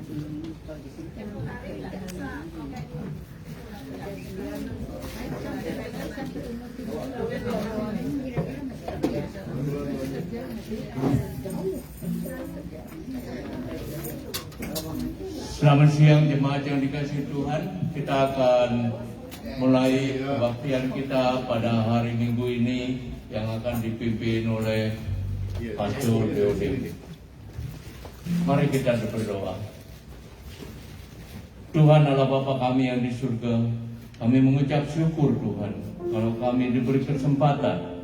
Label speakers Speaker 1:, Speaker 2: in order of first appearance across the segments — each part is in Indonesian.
Speaker 1: Selamat siang jemaat yang dikasihi Tuhan. Kita akan mulai kebaktian kita pada hari Minggu ini yang akan dipimpin oleh Pastor Deodim. Mari kita berdoa. Tuhan Allah Bapa kami yang di surga, kami mengucap syukur Tuhan kalau kami diberi kesempatan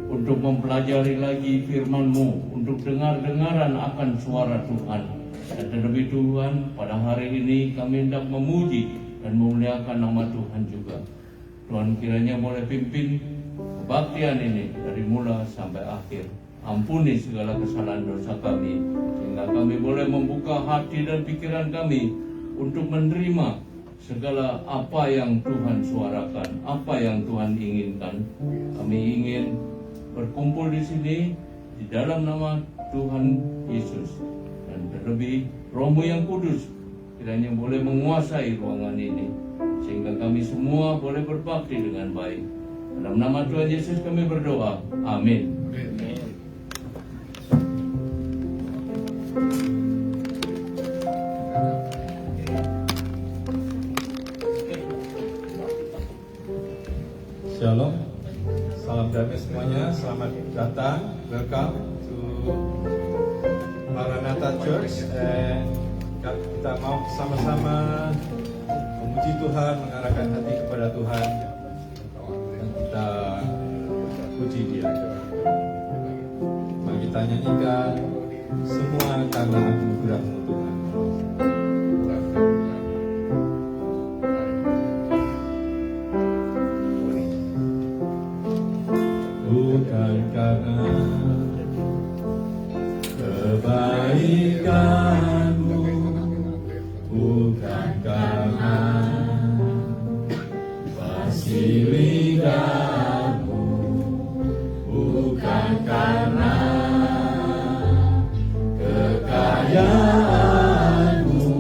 Speaker 1: untuk mempelajari lagi firman-Mu, untuk dengar-dengaran akan suara Tuhan. Dan terlebih Tuhan, pada hari ini kami hendak memuji dan memuliakan nama Tuhan juga. Tuhan kiranya boleh pimpin kebaktian ini dari mula sampai akhir. Ampuni segala kesalahan dosa kami, sehingga kami boleh membuka hati dan pikiran kami untuk menerima segala apa yang Tuhan suarakan, apa yang Tuhan inginkan. Kami ingin berkumpul di sini di dalam nama Tuhan Yesus. Dan terlebih Roh-Mu yang kudus kiranya boleh menguasai ruangan ini, sehingga kami semua boleh berbakti dengan baik. Dalam nama Tuhan Yesus kami berdoa. Amin.
Speaker 2: Shalom, salam damai semuanya, selamat datang, welcome to Maranatha Church. Kita mau sama-sama memuji Tuhan, mengarahkan hati kepada Tuhan, dan kita puji Dia. Mari kita nyanyikan semua karena anugerah-Mu Tuhan. Bukan karena kebaikan-Mu, bukan karena fasilitas-Mu, bukan karena kekayaan-Mu,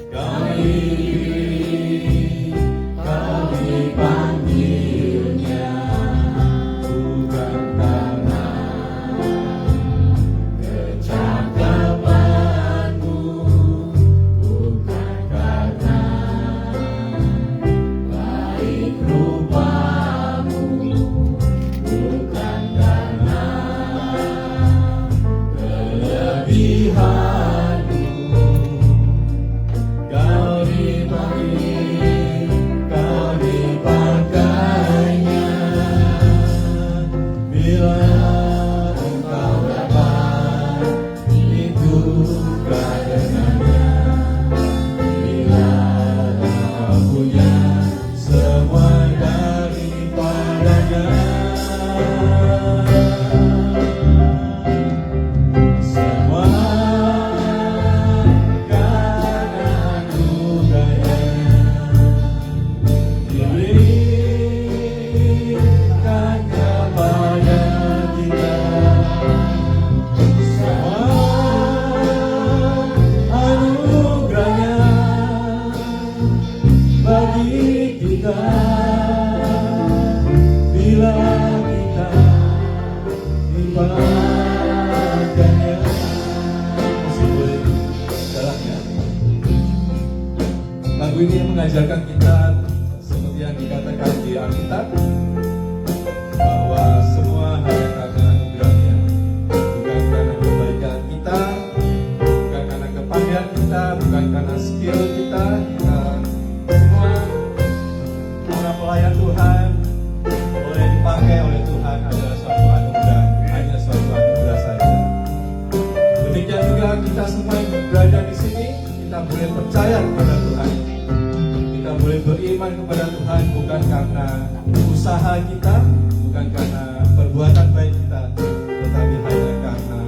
Speaker 2: kami panggilnya. Bukan karena kecakapan-Mu, bukan karena baik rupa-Mu, bukan karena kelebihan-Mu. Kau dipanggil, Kau dipakainya. Bila Engkau dapat, itu karenanya. Bila Engkau punya semua daripadanya. Semua karena anugerah-Nya diberikan kepada kita. Semua anugerah-Nya bagi kita bila kita dipakai. Masih boleh jalannya. Lagu ini mengajarkan kita seperti yang dikatakan di Alkitab, bahwa semua hanya karena anugerah-Nya, bukan karena kebaikan kita, bukan karena kepandaian kita, bukan karena skill kita. Semua para pelayan Tuhan boleh dipakai oleh Tuhan adalah suatu anugerah, hanya suatu anugerah saja. Demikian juga kita semua yang berada di sini, kita boleh percaya kepada Tuhan. Kita boleh beriman kepada Tuhan bukan karena usaha kita, bukan karena perbuatan baik kita, tetapi hanya karena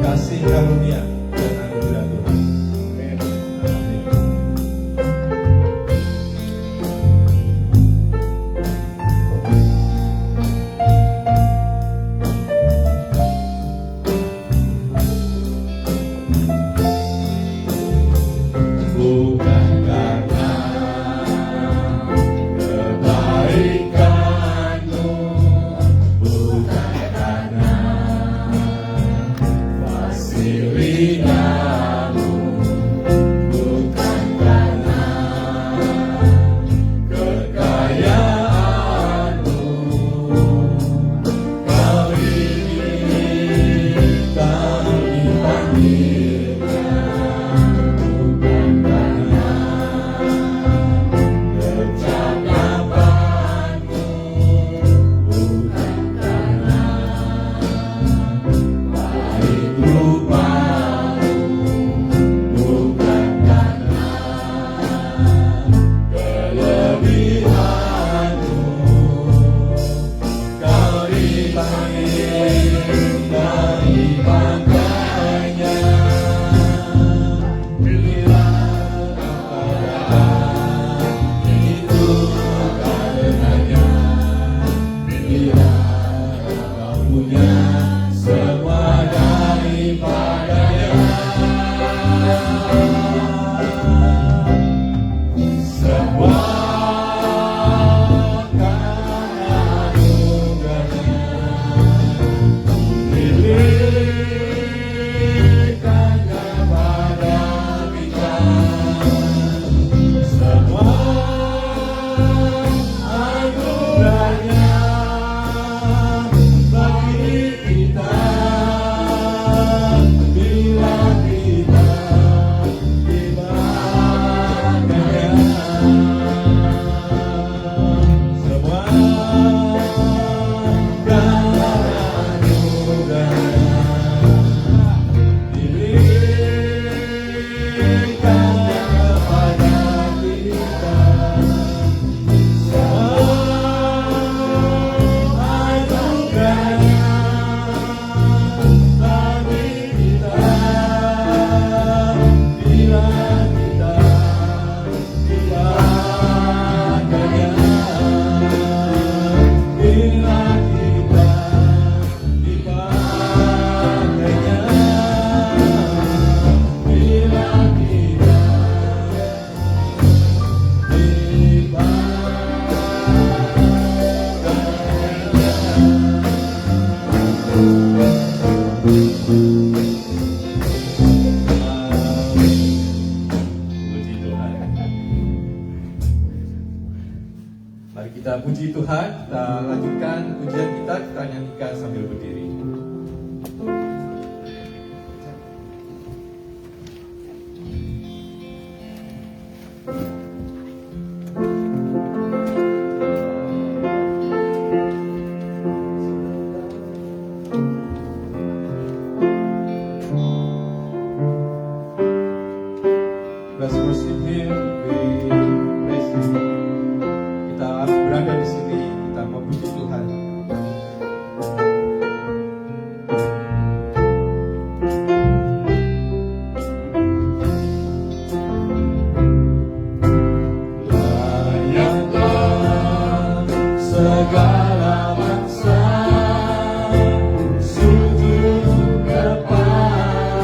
Speaker 2: kasih karunia dan anugerah Tuhan. Amin. Kita puji Tuhan, kita lanjutkan pujian kita nyanyikan sambil berdiri. Let's worship Him, we praise Him. Kita berada di sini, kita memuji Tuhan. Layaklah segala bangsa sujud kepadamu.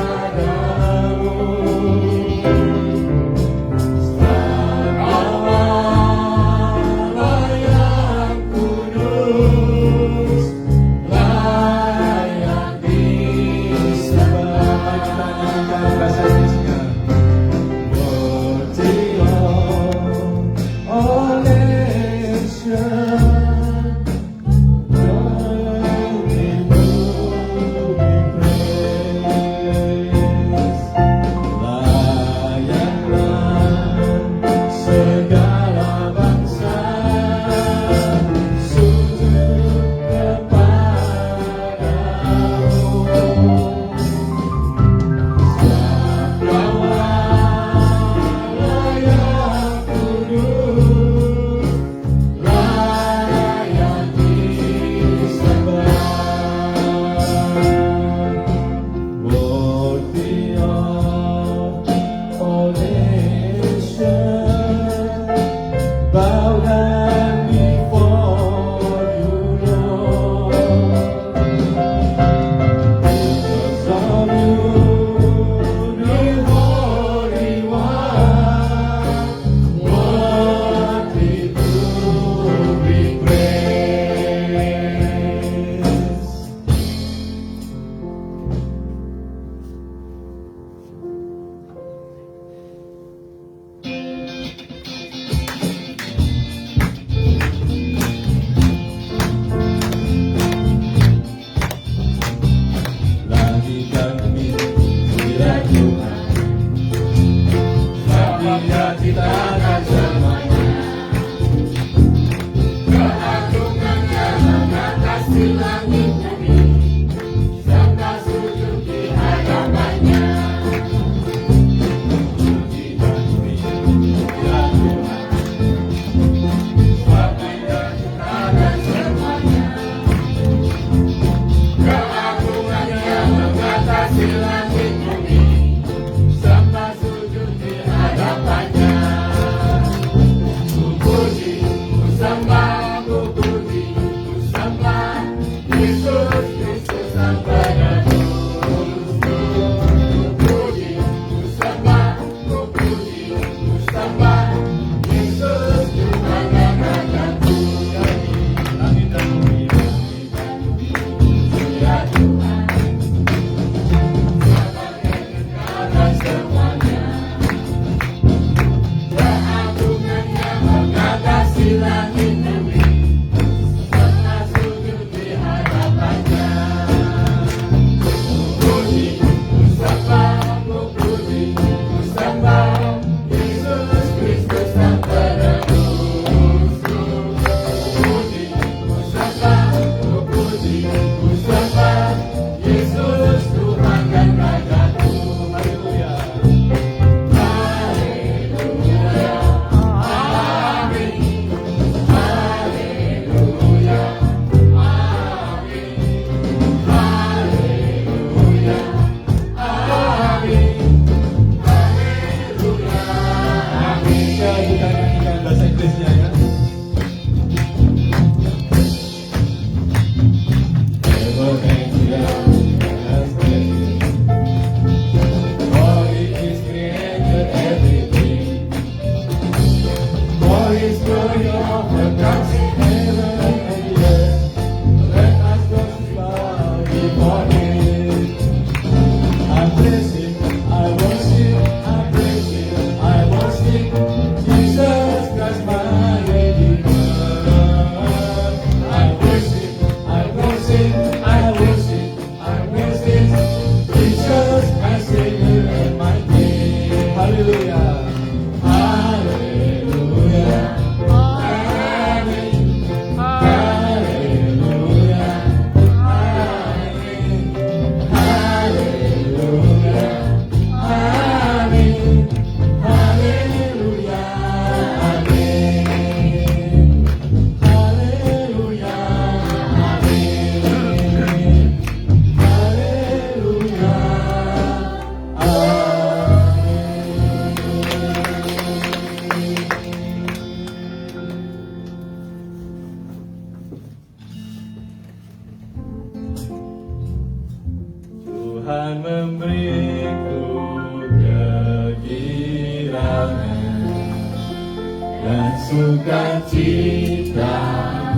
Speaker 1: sukacita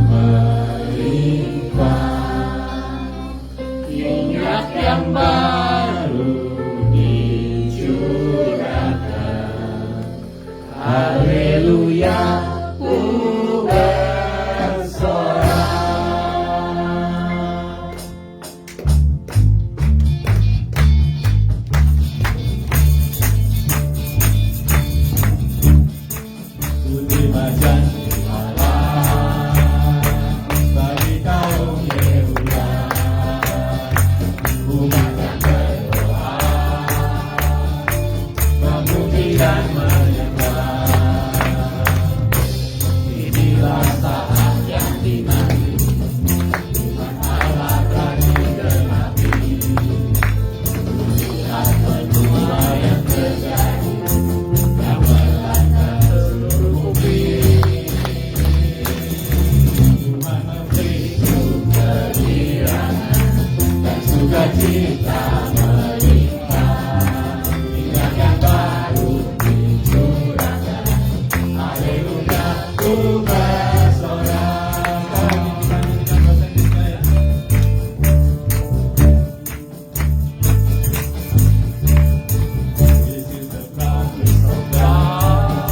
Speaker 1: melimpah, minyak yang baru dicurahkan. Haleluya, ku bersorak. Putih macan di malam bagi kaum Yehuda, umat yang berdoa, memuji dan menyembah. Inilah saat yang dinanti, umat Allah telah digenapi. Lihat benua yang terjadi, yang melanda seluruh bumi. Tuhan memberi kegembiraan dan sukacita melimpah, minyak yang baru dicurahkan. Haleluya, ku bersorak. This is the promise of God,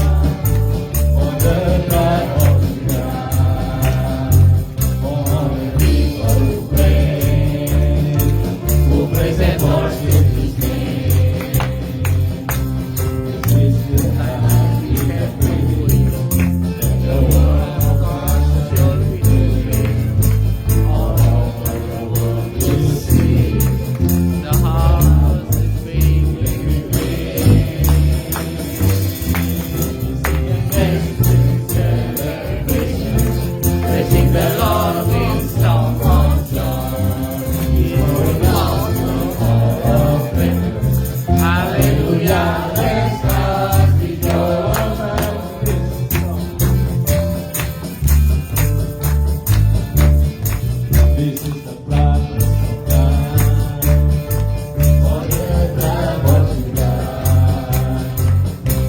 Speaker 1: on the throne of God, for the people who praise and worship His name. This is the time we have prayed, that the word of God shall be declared all over the world to see. The harvest is being prepared. Praising the Lord with song of joy, pouring out the oil of gladness. Hallelujah, let us rejoice. This is the promise of God, for the love of God,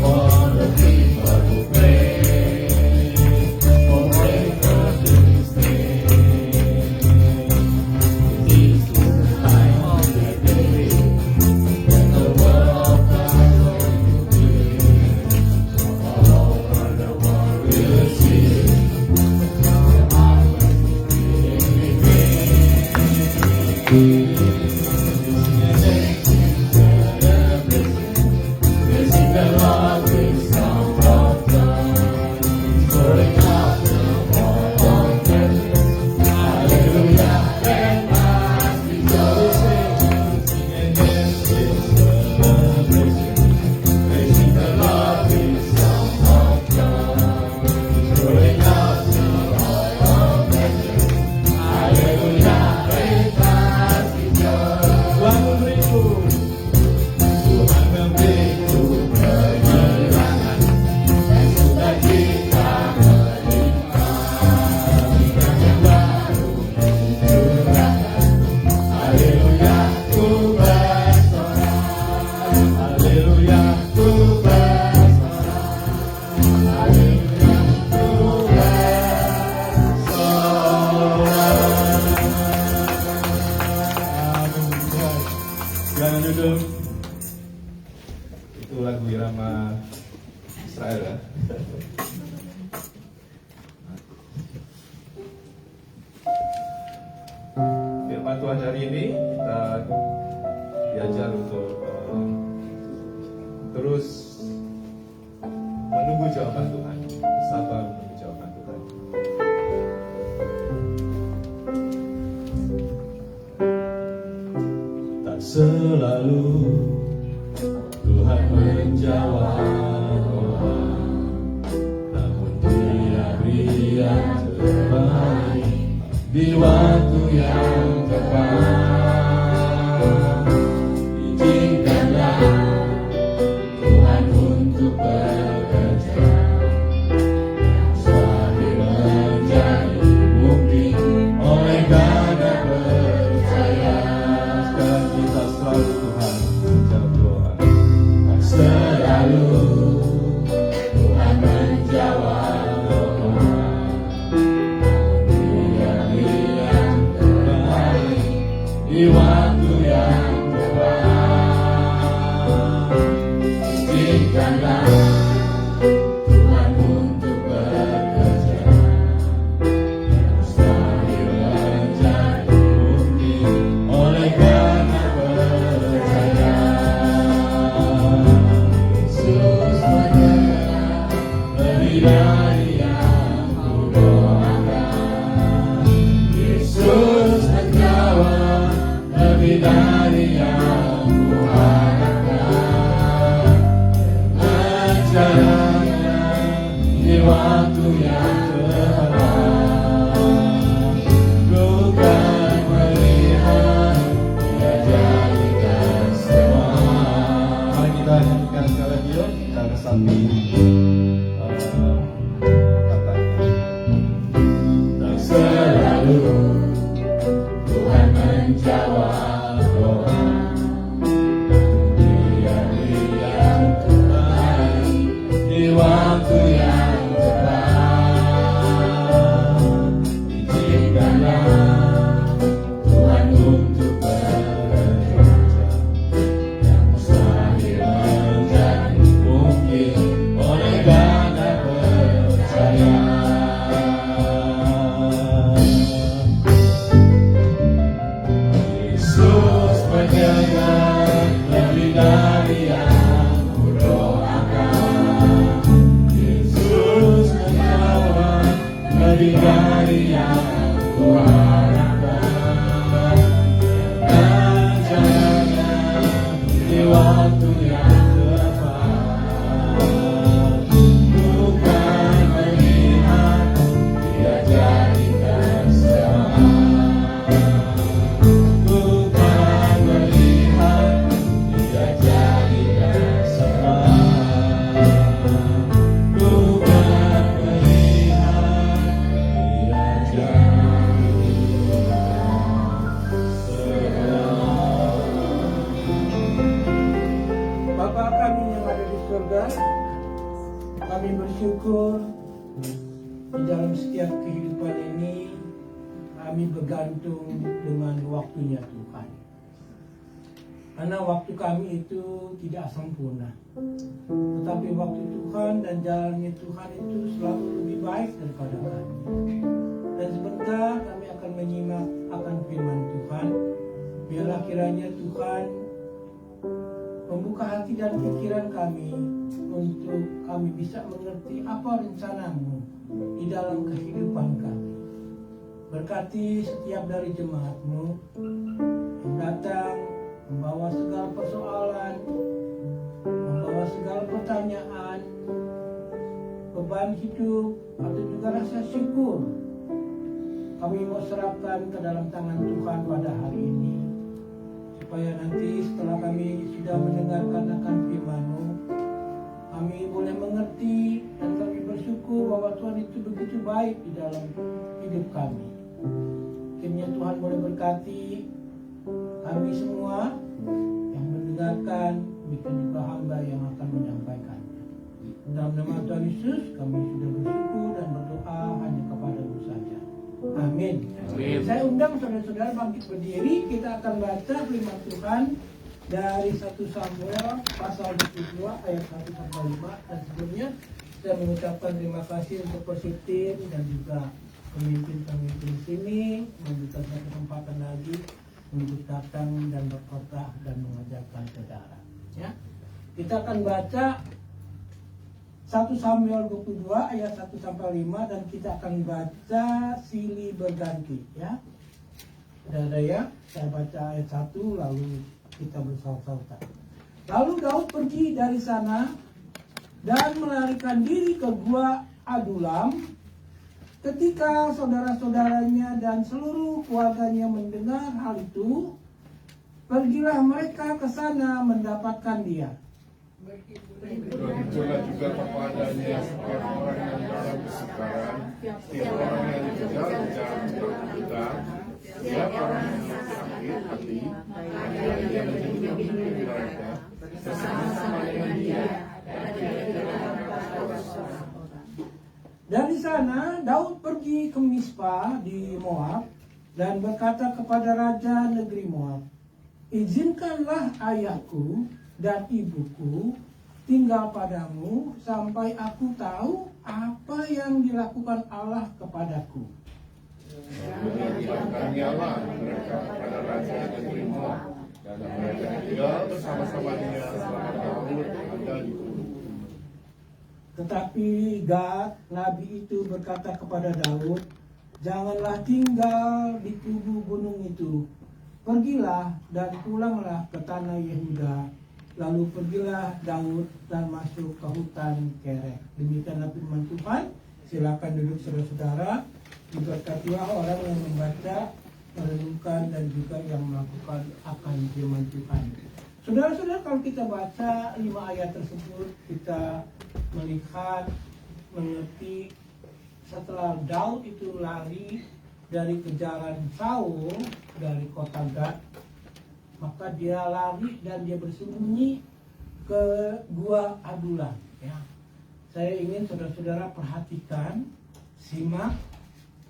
Speaker 1: for the people who pray, for breakers to His name. This is the time of the day, when the word of God will be all over the world will see. Praising the Lord with song of joy, pouring out the oil of gladness. Hallelujah, let us rejoice. Praising the Lord with song of joy, pouring out the oil of gladness. Hallelujah, let us rejoice. Tuhan memberiku kemenangan dan sukacita melimpah, minyak yang baru dicurahkan. Haleluya, ku bersorak. Haleluya, ku bersorak. Haleluya, ku bersorak. Amin. Jangan duduk. Itu lagu irama Israel ya. Firman Tuhan hari ini kita diajar untuk terus menunggu jawaban Tuhan, sabar menunggu jawaban Tuhan. Tak selalu Tuhan menjawab doa, namun Dia beri yang terbaik di waktu yang tepat. Izinkanlah Tuhan untuk bekerja, yang suami menjadi mungkin oleh karena percaya. Sekarang kita selalu Tuhan menjawab doa. Selalu Tuhan menjawab Izinkanlah Tuhan untuk bekerja yang mustahil menjadi mungkin oleh karena percaya. Yesus menyerah lebih dari yang kudoakan. Yesus menjawab lebih dari yang kuharapkan. Caranya di waktu yang tepat, ku kan melihat Dia jadikan semua.
Speaker 2: Mari kita nyanyikan sekali lagi yuk. Kita resapi katanya.
Speaker 1: Tak selalu Tuhan menjawab doa. Dia yang terbaik di waktu yang tepat. Izinkanlah Tuhan untuk bekerja yang mustahil menjadi mungkin oleh karena percaya. Yesus mendengar lebih dari yang kudoakan. Yesus menjawab lebih dari yang kuharapkan. Dan caranya di waktu yang tepat, bukan melihat Dia jadikan semua. Bukan melihat Dia jadikan semua. Bukan melihat Dia jadikan semua.
Speaker 3: Bapa kami yang ada di surga, kami bersyukur di dalam setiap kehidupan ini kami bergantung dengan waktunya Tuhan. Karena waktu kami itu tidak sempurna, tetapi waktu Tuhan dan jalannya Tuhan itu selalu lebih baik daripada kami. Dan sebentar kami akan menyimak akan firman Tuhan. Biarlah kiranya Tuhan membuka hati dan pikiran kami untuk kami bisa mengerti apa rencana-Mu di dalam kehidupan kami. Berkati setiap dari jemaat-Mu yang datang membawa segala persoalan, membawa segala pertanyaan, beban hidup, atau juga rasa syukur. Kami mau serahkan ke dalam tangan Tuhan pada hari ini, supaya nanti setelah kami sudah mendengarkan akan firman-Mu, kami boleh mengerti dan kami bersyukur bahwa Tuhan itu begitu baik di dalam hidup kami. Kiranya Tuhan boleh berkati kami semua yang mendengarkan, demikian juga hamba yang akan menyampaikannya. Dalam nama Tuhan Yesus kami sudah bersyukur dan berdoa hanya kepada-Mu saja. Amin.
Speaker 1: Amin.
Speaker 3: Saya undang saudara-saudara bangkit berdiri. Kita akan baca firman Tuhan dari 1 Samuel pasal 22 ayat 1 sampai 5. Dan sebelumnya saya mengucapkan terima kasih untuk Positif dan juga pemimpin-pemimpin sini memberikan kesempatan lagi untuk datang dan berkhotbah dan mengajarkan saudara. Ya, kita akan baca 1 Samuel 22 ayat 1 sampai 5 dan kita akan baca silih berganti. Ya, ada ya, saya baca ayat 1 lalu kita bersaut-sautan. Lalu Daud pergi dari sana dan melarikan diri ke gua Adulam. Ketika saudara-saudaranya dan seluruh keluarganya mendengar hal itu, pergilah mereka ke sana mendapatkan dia.
Speaker 4: Beritulah juga kepadanya setiap orang yang dalam kesukaran, setiap orang yang dikejar di jalan berhutang, setiap orang yang sakit hati, maka dia menjadi pemimpin mereka, bersama-sama dengan dia, dan dia tidak orang.
Speaker 3: Dari sana Daud pergi ke Mispa di Moab dan berkata kepada raja negeri Moab, izinkanlah ayahku dan ibuku tinggal padamu sampai aku tahu apa yang dilakukan Allah kepadaku.
Speaker 4: Melibatkannya lah mereka pada raja negeri Moab, dan mereka tinggal bersama-sama dia selama Daud ada di gunung.
Speaker 3: Tetapi Gad, nabi itu berkata kepada Daud, janganlah tinggal di kubu gunung itu. Pergilah dan pulanglah ke tanah Yehuda. Lalu pergilah Daud dan masuk ke hutan Kerek. Demikianlah firman Tuhan. Silakan duduk saudara-saudara. Diberkatilah orang yang membaca, merenungkan, dan juga yang melakukan akan firman Tuhan. Saudara-saudara, kalau kita baca 5 ayat tersebut, kita melihat, mengerti setelah Daud itu lari dari kejaran Saul dari kota Gad, maka dia lari dan dia bersembunyi ke gua Adulam. Ya. Saya ingin saudara-saudara perhatikan, simak,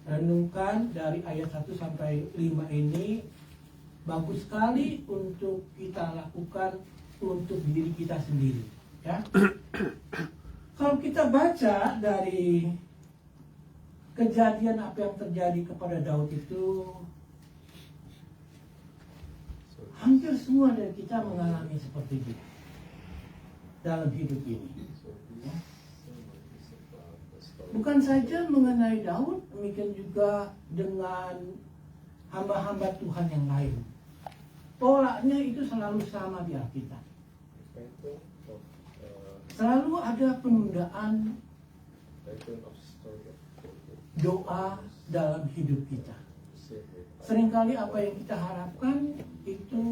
Speaker 3: renungkan dari ayat 1 sampai 5 ini. Bagus sekali untuk kita lakukan untuk diri kita sendiri. Ya. Kalau kita baca dari kejadian apa yang terjadi kepada Daud itu, hampir semua dari kita mengalami seperti itu dalam hidup ini. Ya. Bukan saja mengenai Daud, demikian juga dengan hamba-hamba Tuhan yang lain. Polanya itu selalu sama di Alkitab. Selalu ada penundaan doa dalam hidup kita. Seringkali apa yang kita harapkan itu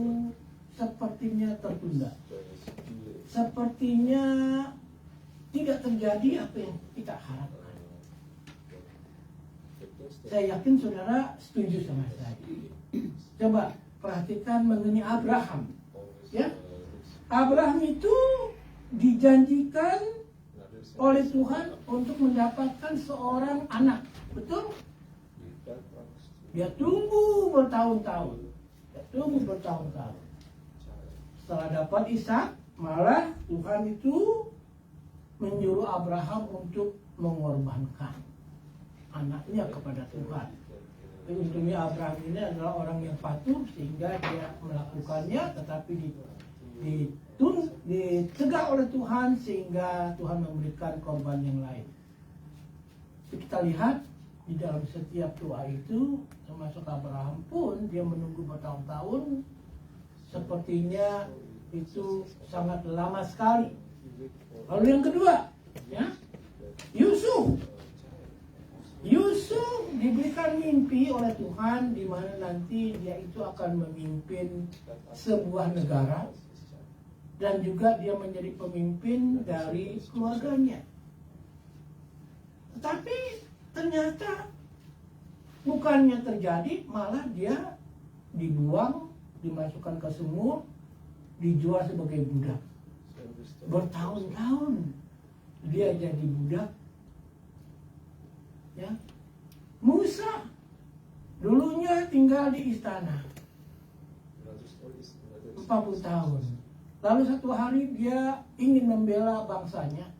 Speaker 3: sepertinya tertunda. Sepertinya tidak terjadi apa yang kita harapkan. Saya yakin saudara setuju sama saya. Coba perhatikan mengenai Abraham. Ya, Abraham itu dijanjikan oleh Tuhan untuk mendapatkan seorang anak. Betul? Dia tunggu bertahun-tahun. Setelah dapat Ishak, malah Tuhan itu menyuruh Abraham untuk mengorbankan anaknya kepada Tuhan. Untungnya Abraham ini adalah orang yang patuh sehingga dia melakukannya, tetapi dicegah oleh Tuhan sehingga Tuhan memberikan korban yang lain. Kita lihat di dalam setiap doa itu, termasuk Abraham pun dia menunggu bertahun-tahun. Sepertinya itu sangat lama sekali. Lalu yang kedua, ya, Yusuf diberikan mimpi oleh Tuhan di mana nanti dia itu akan memimpin sebuah negara dan juga dia menjadi pemimpin dari keluarganya. Tetapi ternyata bukannya terjadi, malah dia dibuang, dimasukkan ke sumur, dijual sebagai budak. Bertahun-tahun dia jadi budak. Ya. Musa dulunya tinggal di istana 40 tahun. Lalu satu hari dia ingin membela bangsanya.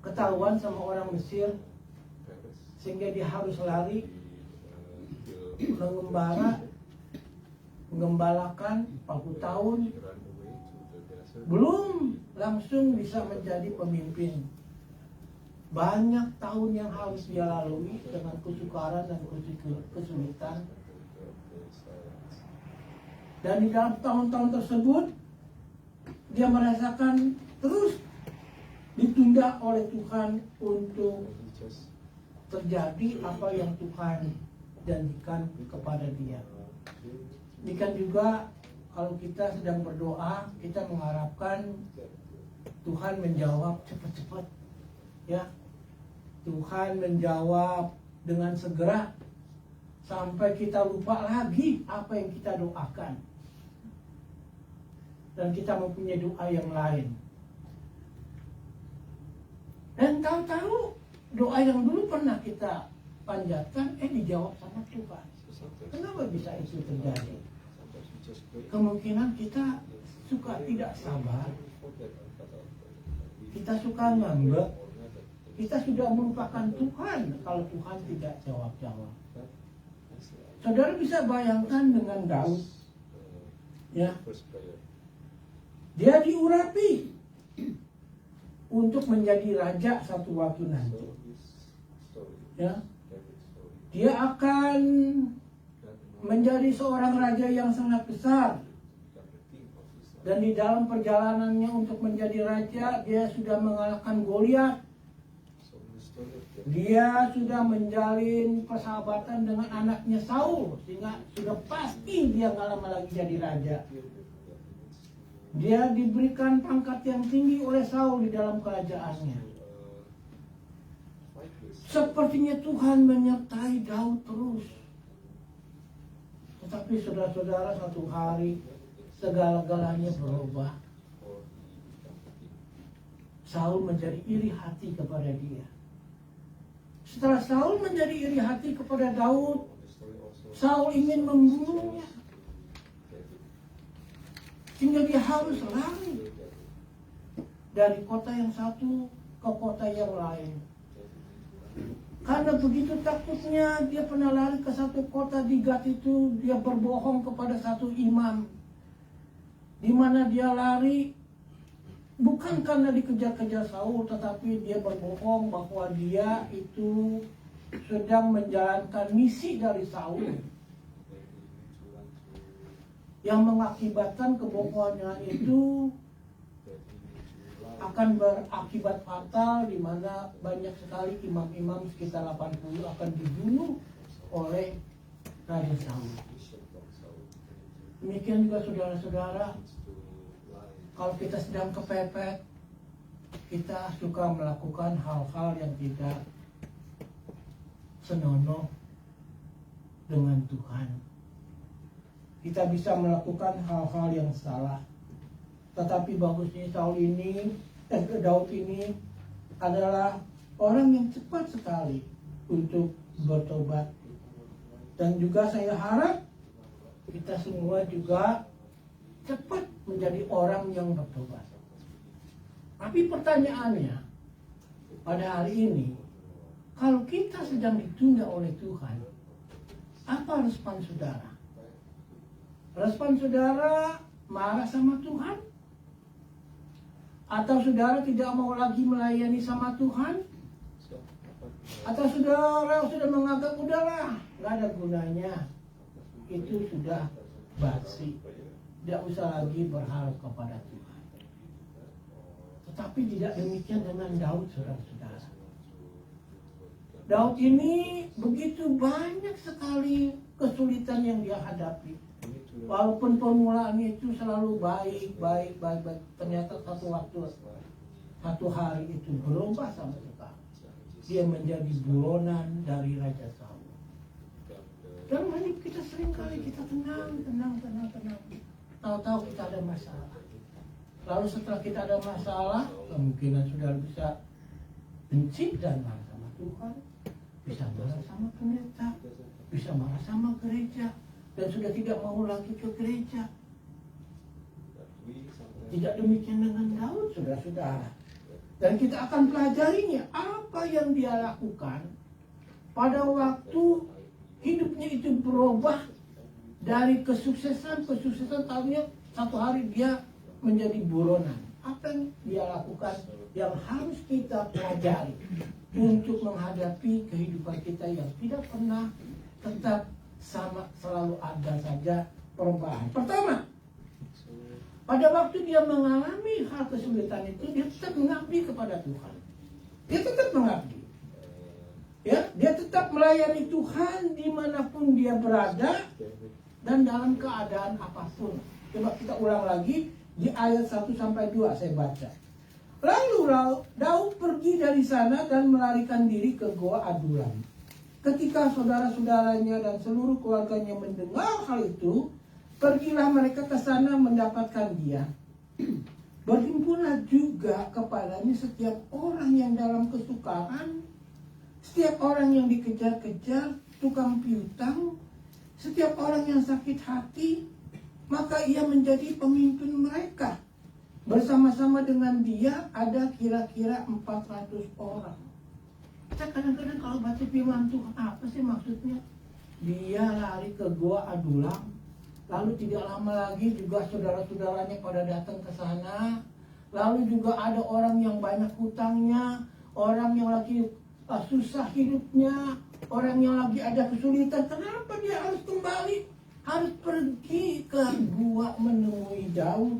Speaker 3: Ketahuan sama orang Mesir sehingga dia harus lari mengembalakan 40 tahun. Belum langsung bisa menjadi pemimpin. Banyak tahun yang harus dia lalui dengan kesukaran dan kesulitan. Dan di dalam tahun-tahun tersebut dia merasakan terus ditunda oleh Tuhan untuk terjadi apa yang Tuhan janjikan kepada dia. Demikian juga kalau kita sedang berdoa, kita mengharapkan Tuhan menjawab cepat-cepat. Ya, Tuhan menjawab dengan segera sampai kita lupa lagi apa yang kita doakan. Dan kita mempunyai doa yang lain. Dan tahu-tahu doa yang dulu pernah kita panjatkan dijawab sama Tuhan. Kenapa bisa itu terjadi? Kemungkinan kita suka tidak sabar, kita suka ngambek, kita sudah melupakan Tuhan kalau Tuhan tidak jawab-jawab. Saudara bisa bayangkan dengan Daud, ya, dia diurapi untuk menjadi raja satu waktu nanti, ya. Dia akan menjadi seorang raja yang sangat besar. Dan di dalam perjalanannya untuk menjadi raja, dia sudah mengalahkan Goliat. Dia sudah menjalin persahabatan dengan anaknya Saul, sehingga sudah pasti dia nggak lama lagi jadi raja. Dia diberikan pangkat yang tinggi oleh Saul di dalam kerajaannya. Sepertinya Tuhan menyertai Daud terus. Tetapi saudara-saudara, satu hari segala-galanya berubah. Saul menjadi iri hati kepada dia. Setelah Saul menjadi iri hati kepada Daud, Saul ingin membunuhnya. Sehingga dia harus lari dari kota yang satu ke kota yang lain. Karena begitu takutnya, dia pernah lari ke satu kota di Gat itu, dia berbohong kepada satu imam. Di mana dia lari bukan karena dikejar-kejar Saul, tetapi dia berbohong bahwa dia itu sedang menjalankan misi dari Saul, yang mengakibatkan kebohongannya itu akan berakibat fatal, di mana banyak sekali imam-imam sekitar 80 akan dibunuh oleh Raja Saul. Demikian juga saudara-saudara, kalau kita sedang kepepet, kita suka melakukan hal-hal yang tidak senonoh dengan Tuhan. Kita bisa melakukan hal-hal yang salah. Tetapi bagusnya Daud ini adalah orang yang cepat sekali untuk bertobat. Dan juga saya harap kita semua juga cepat menjadi orang yang bertobat. Tapi pertanyaannya, pada hari ini, kalau kita sedang ditunda oleh Tuhan, apa respon saudara? Respon saudara marah sama Tuhan? Atau saudara tidak mau lagi melayani sama Tuhan? Atau saudara sudah menganggap udahlah, nggak ada gunanya, itu sudah basi, tidak usah lagi berharap kepada Tuhan. Tetapi tidak demikian dengan Daud, saudara-saudara. Daud ini begitu banyak sekali kesulitan yang dia hadapi. Walaupun permulaannya itu selalu baik, ternyata satu hari itu berubah sama sekali. Dia menjadi buronan dari Raja Saul. Dalam hidup kita seringkali kita tenang. Tahu-tahu kita ada masalah. Lalu setelah kita ada masalah, kemungkinan saudara bisa benci dan marah sama Tuhan, bisa marah sama pendeta, bisa marah sama gereja, dan sudah tidak mau lagi ke gereja. Tidak demikian dengan Daud, saudara-saudara. Dan kita akan pelajarinya, apa yang dia lakukan pada waktu hidupnya itu berubah dari kesuksesan tahunya satu hari dia menjadi buronan. Apa yang dia lakukan yang harus kita pelajari untuk menghadapi kehidupan kita yang tidak pernah tetap sama, selalu ada saja perubahan. Pertama, pada waktu dia mengalami hal kesulitan itu, dia tetap mengabdi kepada Tuhan. Dia tetap mengabdi. Ya, dia tetap melayani Tuhan dimanapun dia berada dan dalam keadaan apapun. Coba kita ulang lagi di ayat 1-2 saya baca. Lalu Daud pergi dari sana dan melarikan diri ke Goa Adulam. Ketika saudara-saudaranya dan seluruh keluarganya mendengar hal itu, pergilah mereka ke sana mendapatkan dia. Berhimpunlah juga kepadanya setiap orang yang dalam kesukaran, setiap orang yang dikejar-kejar, tukang piutang, setiap orang yang sakit hati. maka ia menjadi pemimpin mereka. Bersama-sama dengan dia ada kira-kira 400 orang. Kita kadang-kadang kalau baca firman Tuhan, apa sih maksudnya? Dia lari ke gua Adulam, lalu tidak lama lagi juga saudara-saudaranya pada datang ke sana. Lalu juga ada orang yang banyak hutangnya, orang yang lagi susah hidupnya, orang yang lagi ada kesulitan. Kenapa dia harus kembali? Harus pergi ke gua menemui Daud.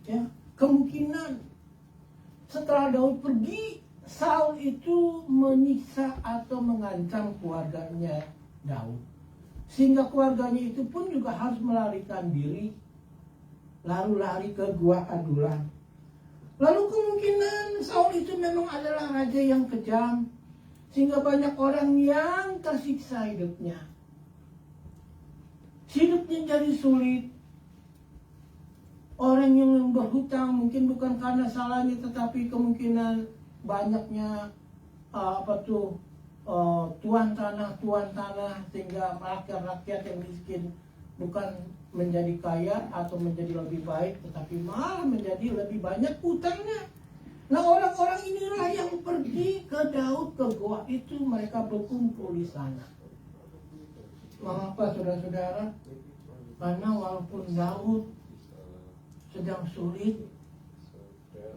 Speaker 3: Ya, kemungkinan setelah Daud pergi, Saul itu menyiksa atau mengancam keluarganya Daud, sehingga keluarganya itu pun juga harus melarikan diri, lalu lari ke gua Adulam. Lalu kemungkinan Saul itu memang adalah raja yang kejam, sehingga banyak orang yang tersiksa hidupnya. Hidupnya jadi sulit. Orang yang berhutang mungkin bukan karena salahnya, tetapi kemungkinan banyaknya tuan tanah, sehingga rakyat yang miskin bukan menjadi kaya atau menjadi lebih baik, tetapi malah menjadi lebih banyak hutangnya. Nah, orang-orang inilah yang pergi ke Daud, ke gua itu, mereka berkumpul di sana. Mengapa, saudara-saudara? Karena walaupun Daud sedang sulit,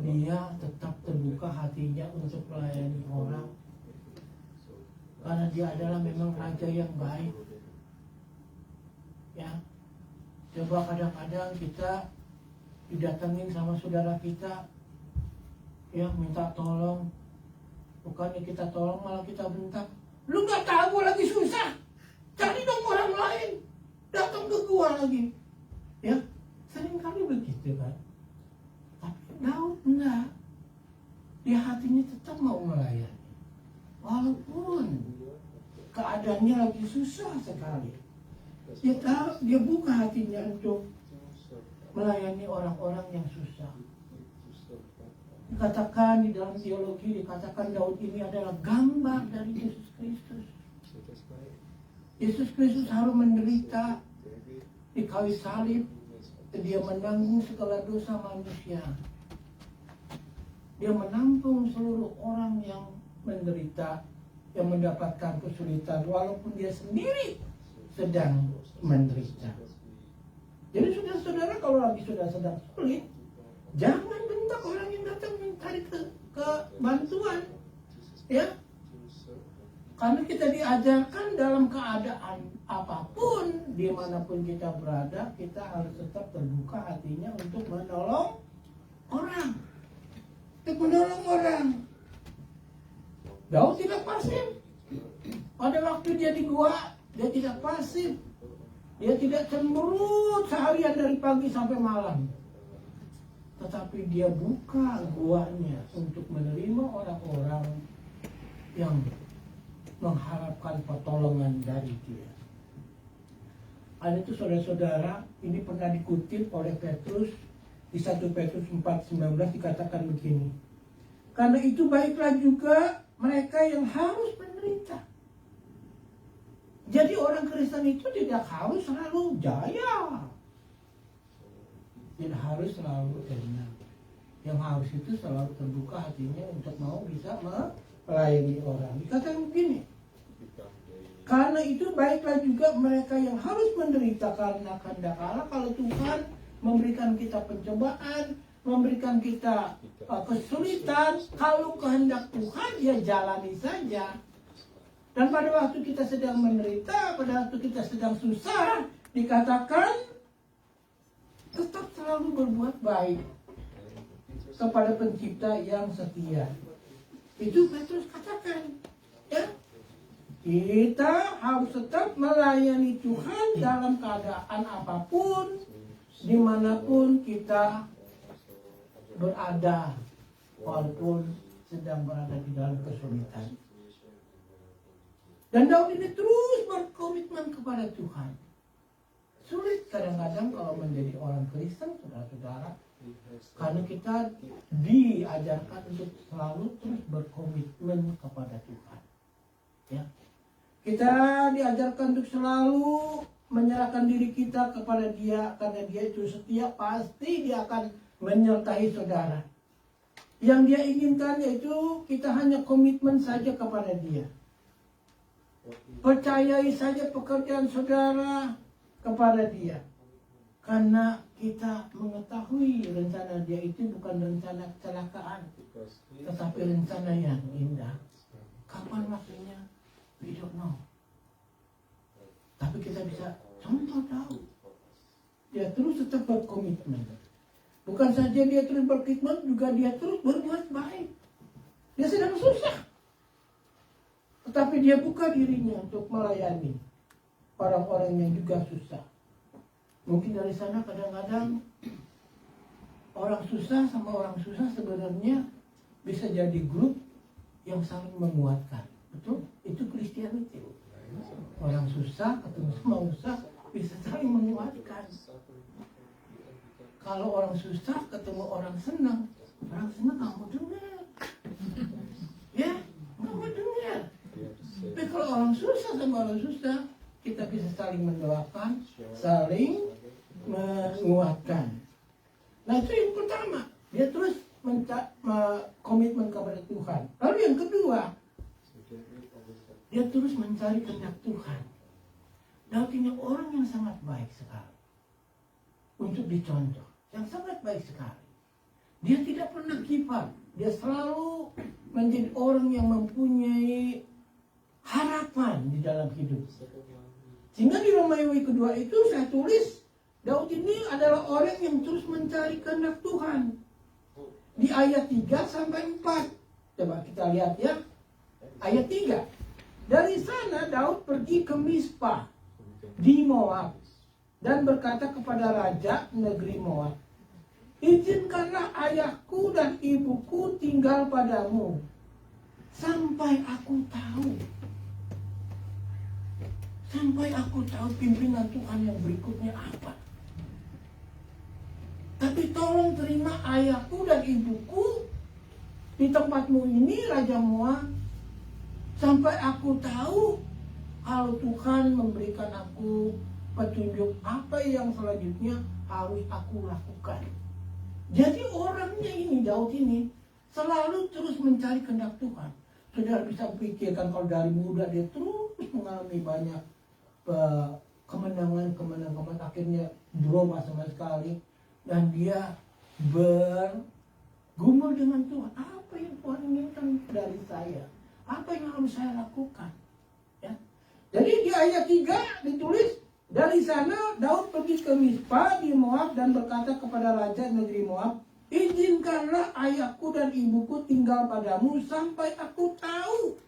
Speaker 3: dia tetap terbuka hatinya untuk melayani orang. Karena dia adalah memang raja yang baik. Ya, coba kadang-kadang kita didatengin sama saudara kita, ya minta tolong, bukannya kita tolong malah kita bentak. Lu nggak tahu gua lagi susah, cari dong orang lain, datang ke gua lagi. Ya, sering kali begitu kan. Tapi Daud enggak, dia hatinya tetap mau melayani, walaupun keadaannya lagi susah sekali. Dia buka hatinya untuk melayani orang-orang yang susah. Dikatakan di dalam teologi, dikatakan Daud ini adalah gambar dari Yesus Kristus. Yesus Kristus harus menderita di kayu salib. Dia menanggung segala dosa manusia. Dia menampung seluruh orang yang menderita, yang mendapatkan kesulitan, walaupun dia sendiri sedang menderita. Jadi saudara-saudara, kalau lagi sudah sedang sulit, jangan bentak orang yang datang mencari ke bantuan, ya. Karena kita diajarkan dalam keadaan apapun, dimanapun kita berada, kita harus tetap terbuka hatinya untuk menolong orang. Untuk menolong orang. Daud tidak pasif. Pada waktu dia di gua, dia tidak pasif. Dia tidak cemberut seharian dari pagi sampai malam. Tetapi dia buka guanya untuk menerima orang-orang yang mengharapkan pertolongan dari dia. Ada itu saudara-saudara, ini pernah dikutip oleh Petrus di 1 Petrus 4:19 dikatakan begini. Karena itu baiklah juga mereka yang harus menderita. Jadi orang Kristen itu tidak harus selalu jaya. Tidak harus selalu enak. Yang harus itu selalu terbuka hatinya untuk mau bisa melayani orang. Dikatakan begini. Karena itu baiklah juga mereka yang harus menderita, karena kehendak Allah kalau Tuhan memberikan kita pencobaan, memberikan kita kesulitan, kalau kehendak Tuhan ya jalani saja. Dan pada waktu kita sedang menderita, pada waktu kita sedang susah, dikatakan tetap selalu berbuat baik kepada pencipta yang setia. Itu Petrus katakan, ya. Kita harus tetap melayani Tuhan dalam keadaan apapun, dimanapun kita berada, walaupun sedang berada di dalam kesulitan. Dan Daud ini terus berkomitmen kepada Tuhan. Sulit kadang-kadang kalau menjadi orang Kristen, saudara-saudara, karena kita diajarkan untuk selalu terus berkomitmen kepada Tuhan. Ya. Kita diajarkan untuk selalu menyerahkan diri kita kepada Dia, karena Dia itu setia, pasti Dia akan menyertai saudara. Yang Dia inginkan yaitu kita hanya komitmen saja kepada Dia. Percayai saja pekerjaan saudara kepada Dia. Karena kita mengetahui rencana Dia itu bukan rencana kecelakaan, tetapi rencana yang indah. Kapan waktunya? We don't know. Tapi kita bisa contoh tahu. Dia terus tetap berkomitmen. Bukan saja dia terus berkomitmen, juga dia terus berbuat baik. Dia sedang susah, tetapi dia buka dirinya untuk melayani orang-orang yang juga susah. Mungkin dari sana kadang-kadang orang susah sama orang susah sebenarnya bisa jadi grup yang saling menguatkan. Betul? Itu Kristianiti. Orang susah ketemu sama susah bisa saling menguatkan. Kalau orang susah ketemu orang senang nggak mau dengar. Ya, nggak mau dengar. Tapi kalau orang susah sama orang susah, kita bisa saling mendoakan, saling menguatkan. Nah itu yang pertama, dia terus komitmen kepada Tuhan. Lalu yang kedua, dia terus mencari kehendak Tuhan. Daud ini orang yang sangat baik sekali untuk dicontoh, yang sangat baik sekali. Dia tidak pernah kifat, dia selalu menjadi orang yang mempunyai harapan di dalam hidup. Sehingga di Romawi kedua itu saya tulis, Daud ini adalah orang yang terus mencari kehendak Tuhan. Di ayat 3 sampai 4. Coba kita lihat ya. Ayat 3. Dari sana Daud pergi ke Mispa di Moab dan berkata kepada raja negeri Moab, izinkanlah ayahku dan ibuku tinggal padamu sampai aku tahu pimpinan Tuhan yang berikutnya apa. Tapi tolong terima ayahku dan ibuku di tempatmu ini, Raja Moab, sampai aku tahu kalau Tuhan memberikan aku petunjuk apa yang selanjutnya harus aku lakukan. Jadi orangnya ini, Daud ini, selalu terus mencari kehendak Tuhan. Saudara bisa pikirkan kalau dari muda dia terus mengalami banyak kemenangan, akhirnya berubah sama sekali. Dan dia bergumul dengan Tuhan. Apa yang Tuhan inginkan dari saya? Apa yang harus saya lakukan? Ya. Jadi di ayat 3 ditulis, dari sana Daud pergi ke Mispa di Moab dan berkata kepada raja negeri Moab, izinkanlah ayahku dan ibuku tinggal padamu sampai aku tahu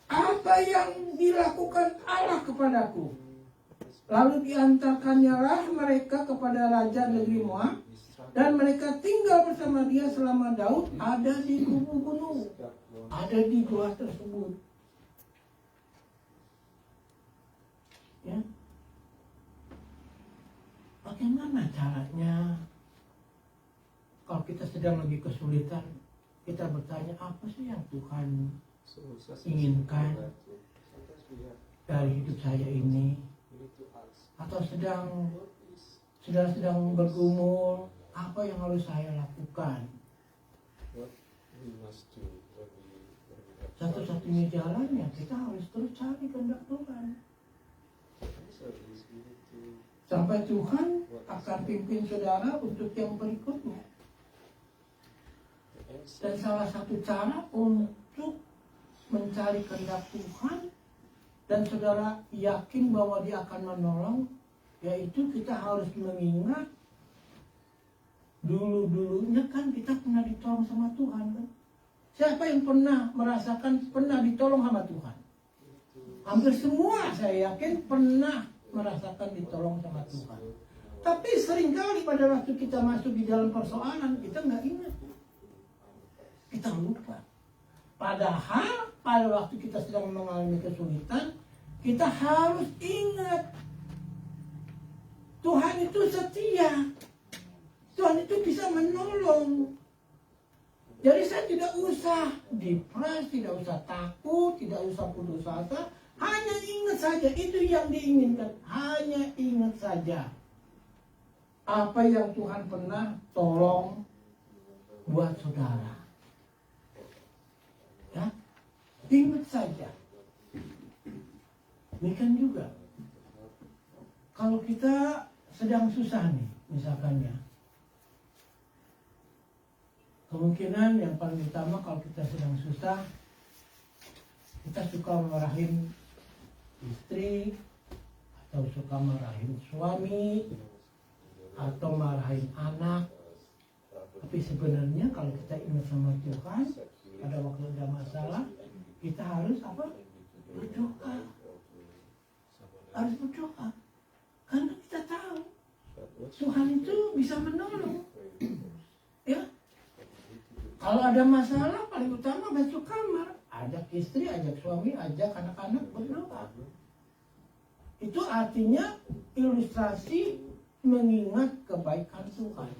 Speaker 3: apa yang dilakukan Allah kepadaku. Lalu diantarkannya lah mereka kepada raja negeri Moab, dan mereka tinggal bersama dia selama Daud ada di kubu gunung, ada di gua tersebut. Ya. Bagaimana caranya kalau kita sedang lagi kesulitan, kita bertanya apa sih yang Tuhan inginkan dari hidup saya ini? Atau sedang bergumul, apa yang harus saya lakukan? Satu-satunya jalannya kita harus terus cari kehendak Tuhan. Sampai Tuhan akan pimpin saudara untuk yang berikutnya. Dan salah satu cara untuk mencari kehendak Tuhan dan saudara yakin bahwa dia akan menolong, yaitu kita harus mengingat dulu-dulunya kan kita pernah ditolong sama Tuhan kan. Siapa yang pernah merasakan pernah ditolong sama Tuhan? Hampir semua saya yakin pernah merasakan ditolong sama Tuhan. Tapi seringkali pada waktu kita masuk di dalam persoalan, kita nggak ingat. Kita lupa. Padahal pada waktu kita sedang mengalami kesulitan, kita harus ingat Tuhan itu setia. Tuhan itu bisa menolong. Jadi saya tidak usah depres, tidak usah takut, tidak usah putus asa. Hanya ingat saja, itu yang diinginkan. Hanya ingat saja apa yang Tuhan pernah tolong buat saudara. Ya, ingat saja. Demikian juga kalau kita sedang susah nih, misalkan ya, kemungkinan yang paling utama kalau kita sedang susah, kita suka marahin istri, atau suka marahin suami, atau marahin anak. Tapi sebenarnya kalau kita ingat sama Tuhan, pada waktu ada masalah, kita harus apa? Berdoa. Harus berdoa. Karena kita tahu Tuhan itu bisa menolong. Ya. Kalau ada masalah, paling utama masuk kamar, ajak istri, ajak suami, ajak anak-anak berdoa. Itu artinya ilustrasi mengingat kebaikan Tuhan.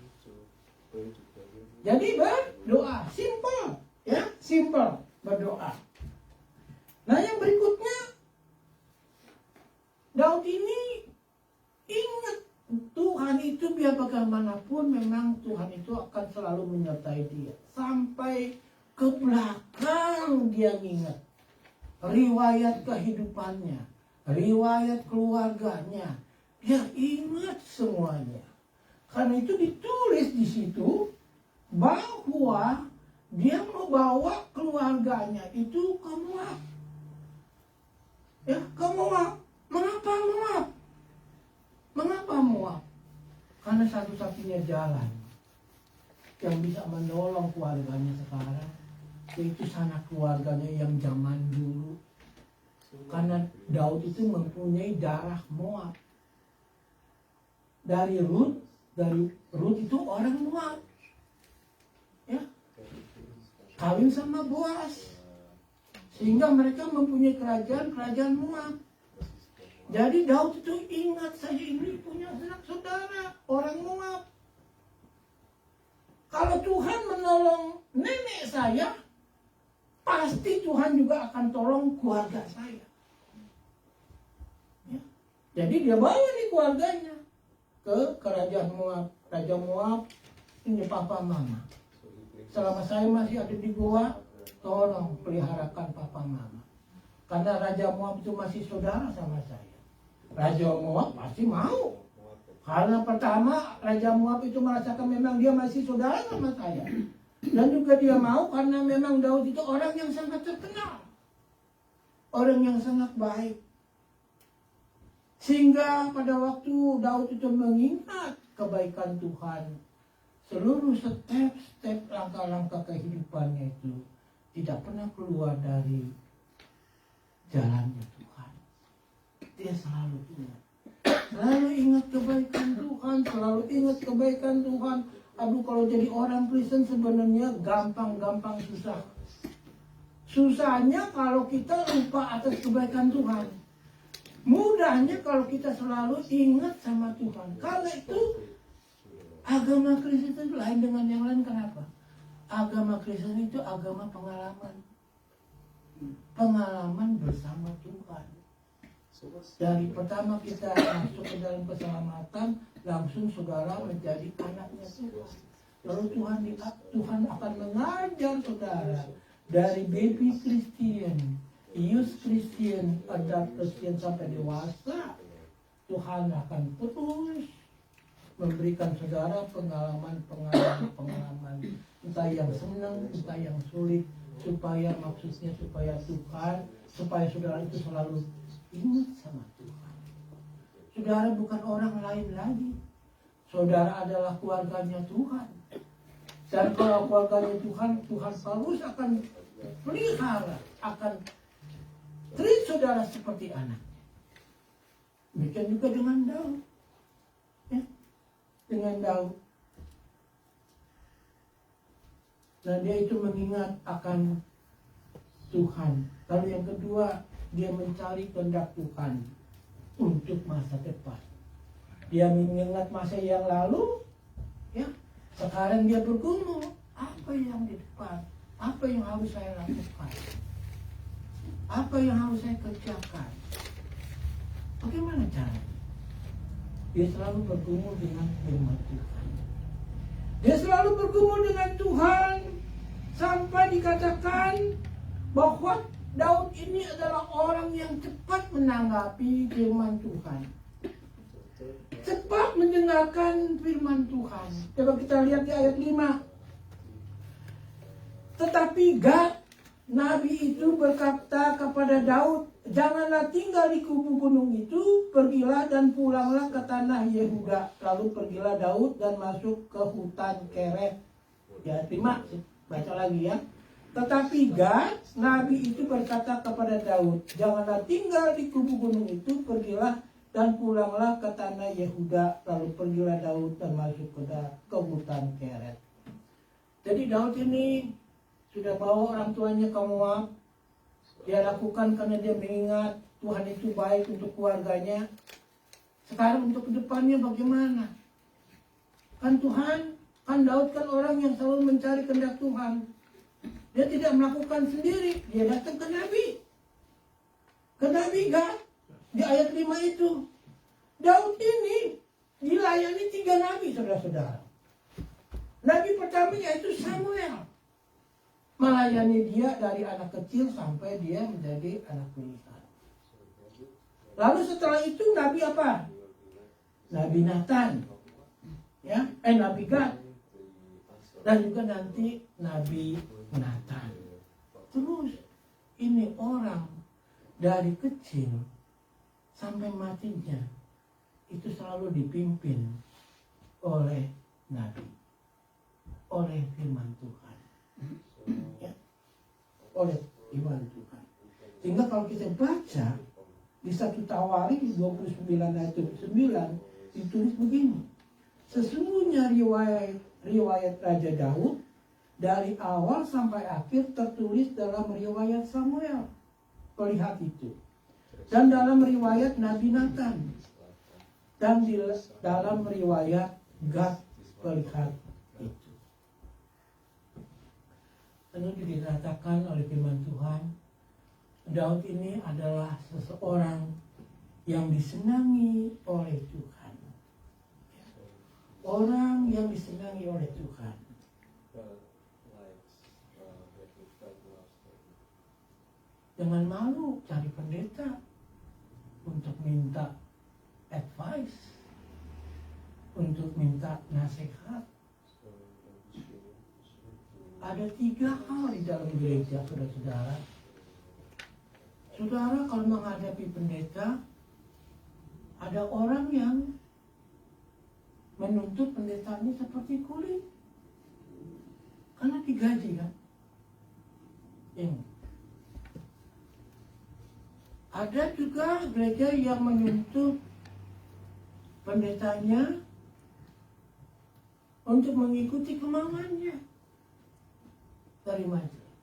Speaker 3: Jadi berdoa, simple, ya, simple berdoa. Nah, yang berikutnya, Daud ini ingat Tuhan itu biar bagaimanapun memang Tuhan itu akan selalu menyertai dia. Sampai ke belakang dia ingat riwayat kehidupannya, riwayat keluarganya. Dia ingat semuanya. Karena itu ditulis di situ bahwa dia membawa keluarganya itu ke Moab. Ya, ke Moab. Mengapa Moab? Mengapa Moab? Karena satu-satunya jalan yang bisa menolong keluarganya sekarang, yaitu sanak keluarganya yang zaman dulu. Karena Daud itu mempunyai darah Moab. Dari Rut itu orang Moab. Ya. Kawin sama Boas. Sehingga mereka mempunyai kerajaan Moab. Jadi Daud itu ingat, saya ini punya sanak saudara orang Moab. Kalau Tuhan menolong nenek saya, pasti Tuhan juga akan tolong keluarga saya. Ya. Jadi dia bawa nih keluarganya ke kerajaan Moab. Raja Moab, ini papa mama. Selama saya masih ada di gua, tolong peliharakan papa mama. Karena Raja Moab itu masih saudara sama saya. Raja Moab pasti mau. Karena pertama Raja Moab itu merasakan memang dia masih saudara sama saya. Dan juga dia mau karena memang Daud itu orang yang sangat terkenal. Orang yang sangat baik. Sehingga pada waktu Daud itu mengingat kebaikan Tuhan, seluruh step langkah-langkah kehidupannya itu tidak pernah keluar dari jalannya Tuhan. Dia selalu ingat. Selalu ingat kebaikan Tuhan, selalu ingat kebaikan Tuhan. Aduh, kalau jadi orang Kristen sebenarnya gampang-gampang susah. Susahnya kalau kita lupa atas kebaikan Tuhan. Mudahnya kalau kita selalu ingat sama Tuhan. Karena itu agama Kristen itu lain dengan yang lain. Kenapa? Agama Kristen itu agama pengalaman. Pengalaman bersama Tuhan. Dari pertama kita masuk ke dalam keselamatan, langsung saudara menjadi anaknya Tuhan. Lalu Tuhan akan mengajar saudara dari baby Christian, youth Christian, adult Christian sampai dewasa. Tuhan akan terus memberikan saudara pengalaman, entah yang senang, entah yang sulit, supaya maksudnya supaya Tuhan, supaya saudara itu selalu ingat sama Tuhan. Saudara bukan orang lain lagi. Saudara adalah keluarganya Tuhan. Dan kalau keluarganya Tuhan, Tuhan terus akan pelihara, akan treat saudara seperti anak. Demikian juga dengan Daud. Ya, dengan Daud. Dan dia itu mengingat akan Tuhan. Lalu yang kedua, dia mencari kehendak Tuhan untuk masa depan. Dia mengingat masa yang lalu, ya. Sekarang dia bergumul, apa yang di depan? Apa yang harus saya lakukan? Apa yang harus saya kerjakan? Bagaimana caranya? Dia selalu bergumul dengan firman Tuhan. Dia selalu bergumul dengan Tuhan sampai dikatakan bahwa Daud ini adalah orang yang cepat menanggapi firman Tuhan. Cepat mendengarkan firman Tuhan. Coba kita lihat di ayat 5. Tetapi Gad, Nabi itu berkata kepada Daud, janganlah tinggal di kubu gunung itu, pergilah dan pulanglah ke tanah Yehuda. Lalu pergilah Daud dan masuk ke hutan Kereth. Ya, 5, baca lagi ya. Tetapi Gad, Nabi itu berkata kepada Daud, janganlah tinggal di kubu gunung itu, pergilah dan pulanglah ke tanah Yehuda. Lalu pergilah Daud dan masuk ke hutan Kereth. Jadi Daud ini sudah bawa orang tuanya ke Moab. Dia lakukan karena dia mengingat Tuhan itu baik untuk keluarganya. Sekarang untuk kedepannya bagaimana? Kan Tuhan, kan Daud kan orang yang selalu mencari kehendak Tuhan. Dia tidak melakukan sendiri. Dia datang ke Nabi. Ke Nabi Gad. Di ayat 5 itu. Daud ini dilayani 3 nabi, saudara-saudara. Nabi pertama yaitu Samuel. Melayani dia dari anak kecil sampai dia menjadi anak pilihan. Lalu setelah itu Nabi apa? Nabi Nathan. Ya, Nabi Gad. Dan juga nanti Nabi Nathan. Terus ini orang dari kecil sampai matinya itu selalu dipimpin oleh Nabi, oleh firman Tuhan, ya, oleh firman Tuhan. Sehingga kalau kita baca di 1 Tawarik 29 ayat 9 ditulis begini, sesungguhnya riwayat Raja Daud dari awal sampai akhir tertulis dalam riwayat Samuel, pelihat itu, dan dalam riwayat Nabi Nathan, dan di dalam riwayat Gad, pelihat itu. Lalu dikatakan oleh firman Tuhan, Daud ini adalah seseorang yang disenangi oleh Tuhan. Orang yang disenangi oleh Tuhan. Jangan malu cari pendeta untuk minta advice, untuk minta nasihat. Ada 3 hal di dalam gereja, saudara-saudara. Saudara kalau menghadapi pendeta, ada orang yang menuntut pendetanya seperti kulit, karena digaji kan. Ada juga gereja yang menuntut pendetanya untuk mengikuti kemauannya dari majelis,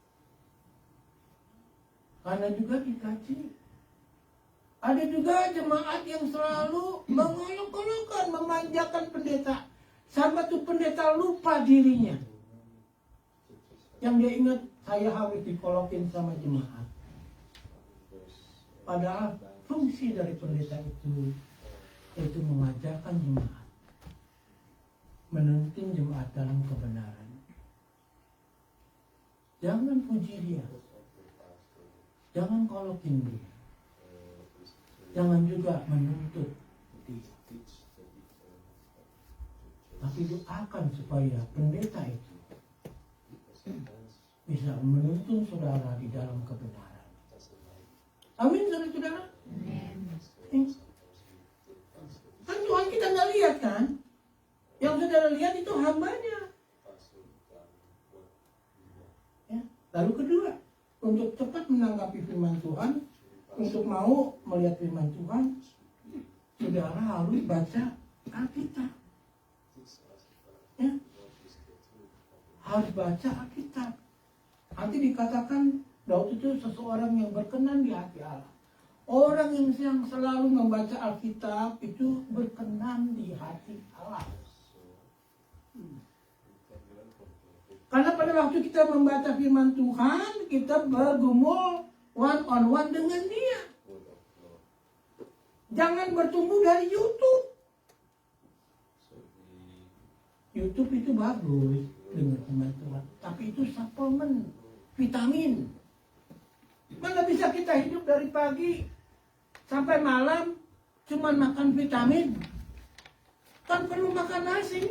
Speaker 3: karena juga digaji. Ada juga jemaat yang selalu mengolok-olokkan, memanjakan pendeta, sampai tuh pendeta lupa dirinya. Yang dia ingat, saya harus dikolokin sama jemaat. Padahal fungsi dari pendeta itu yaitu mengajarkan jemaat, menuntun jemaat dalam kebenaran. Jangan puji dia, jangan kolokin dia, jangan juga menuntut dia. Tapi doakan supaya pendeta itu bisa menuntun saudara di dalam kebenaran. Amin, saudara-saudara. Kan Tuhan kita nggak lihat kan? Yang saudara lihat itu hambanya. Ya. Lalu kedua, untuk cepat menanggapi firman Tuhan, untuk mau melihat firman Tuhan, saudara harus baca Alkitab. Ya. Harus baca Alkitab. Nanti dikatakan Daud itu seseorang yang berkenan di hati Allah. Orang yang selalu membaca Alkitab itu berkenan di hati Allah. Karena pada waktu kita membaca firman Tuhan, kita bergumul one on one dengan dia. Jangan bertumbuh dari YouTube. YouTube itu bagus dengan teman-teman, tapi itu suplemen, vitamin. Mana bisa kita hidup dari pagi sampai malam cuma makan vitamin? Kan perlu makan nasi,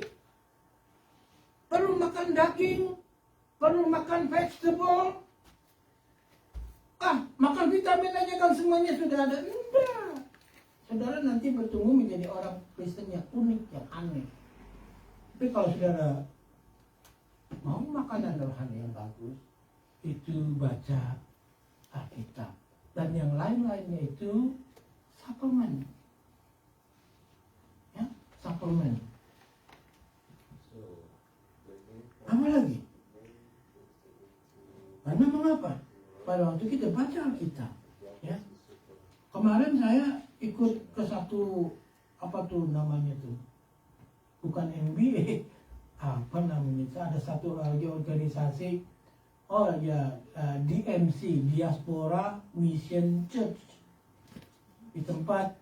Speaker 3: perlu makan daging, perlu makan vegetable. Makan vitamin aja kan semuanya sudah ada. Enggak. Saudara nanti bertumbuh menjadi orang Kristen yang unik, yang aneh. Tapi kalau saudara mau makanan rohani yang bagus, itu baca Alkitab. Dan yang lain-lainnya itu suplemen. Ya, suplemen. Apa lagi? Karena mengapa? Pada waktu kita baca Alkitab, ya. Kemarin saya ikut ke satu, apa tuh namanya tuh? Bukan MBA, apa namanya? Ada satu lagi organisasi, DMC, Diaspora Mission Church, di tempat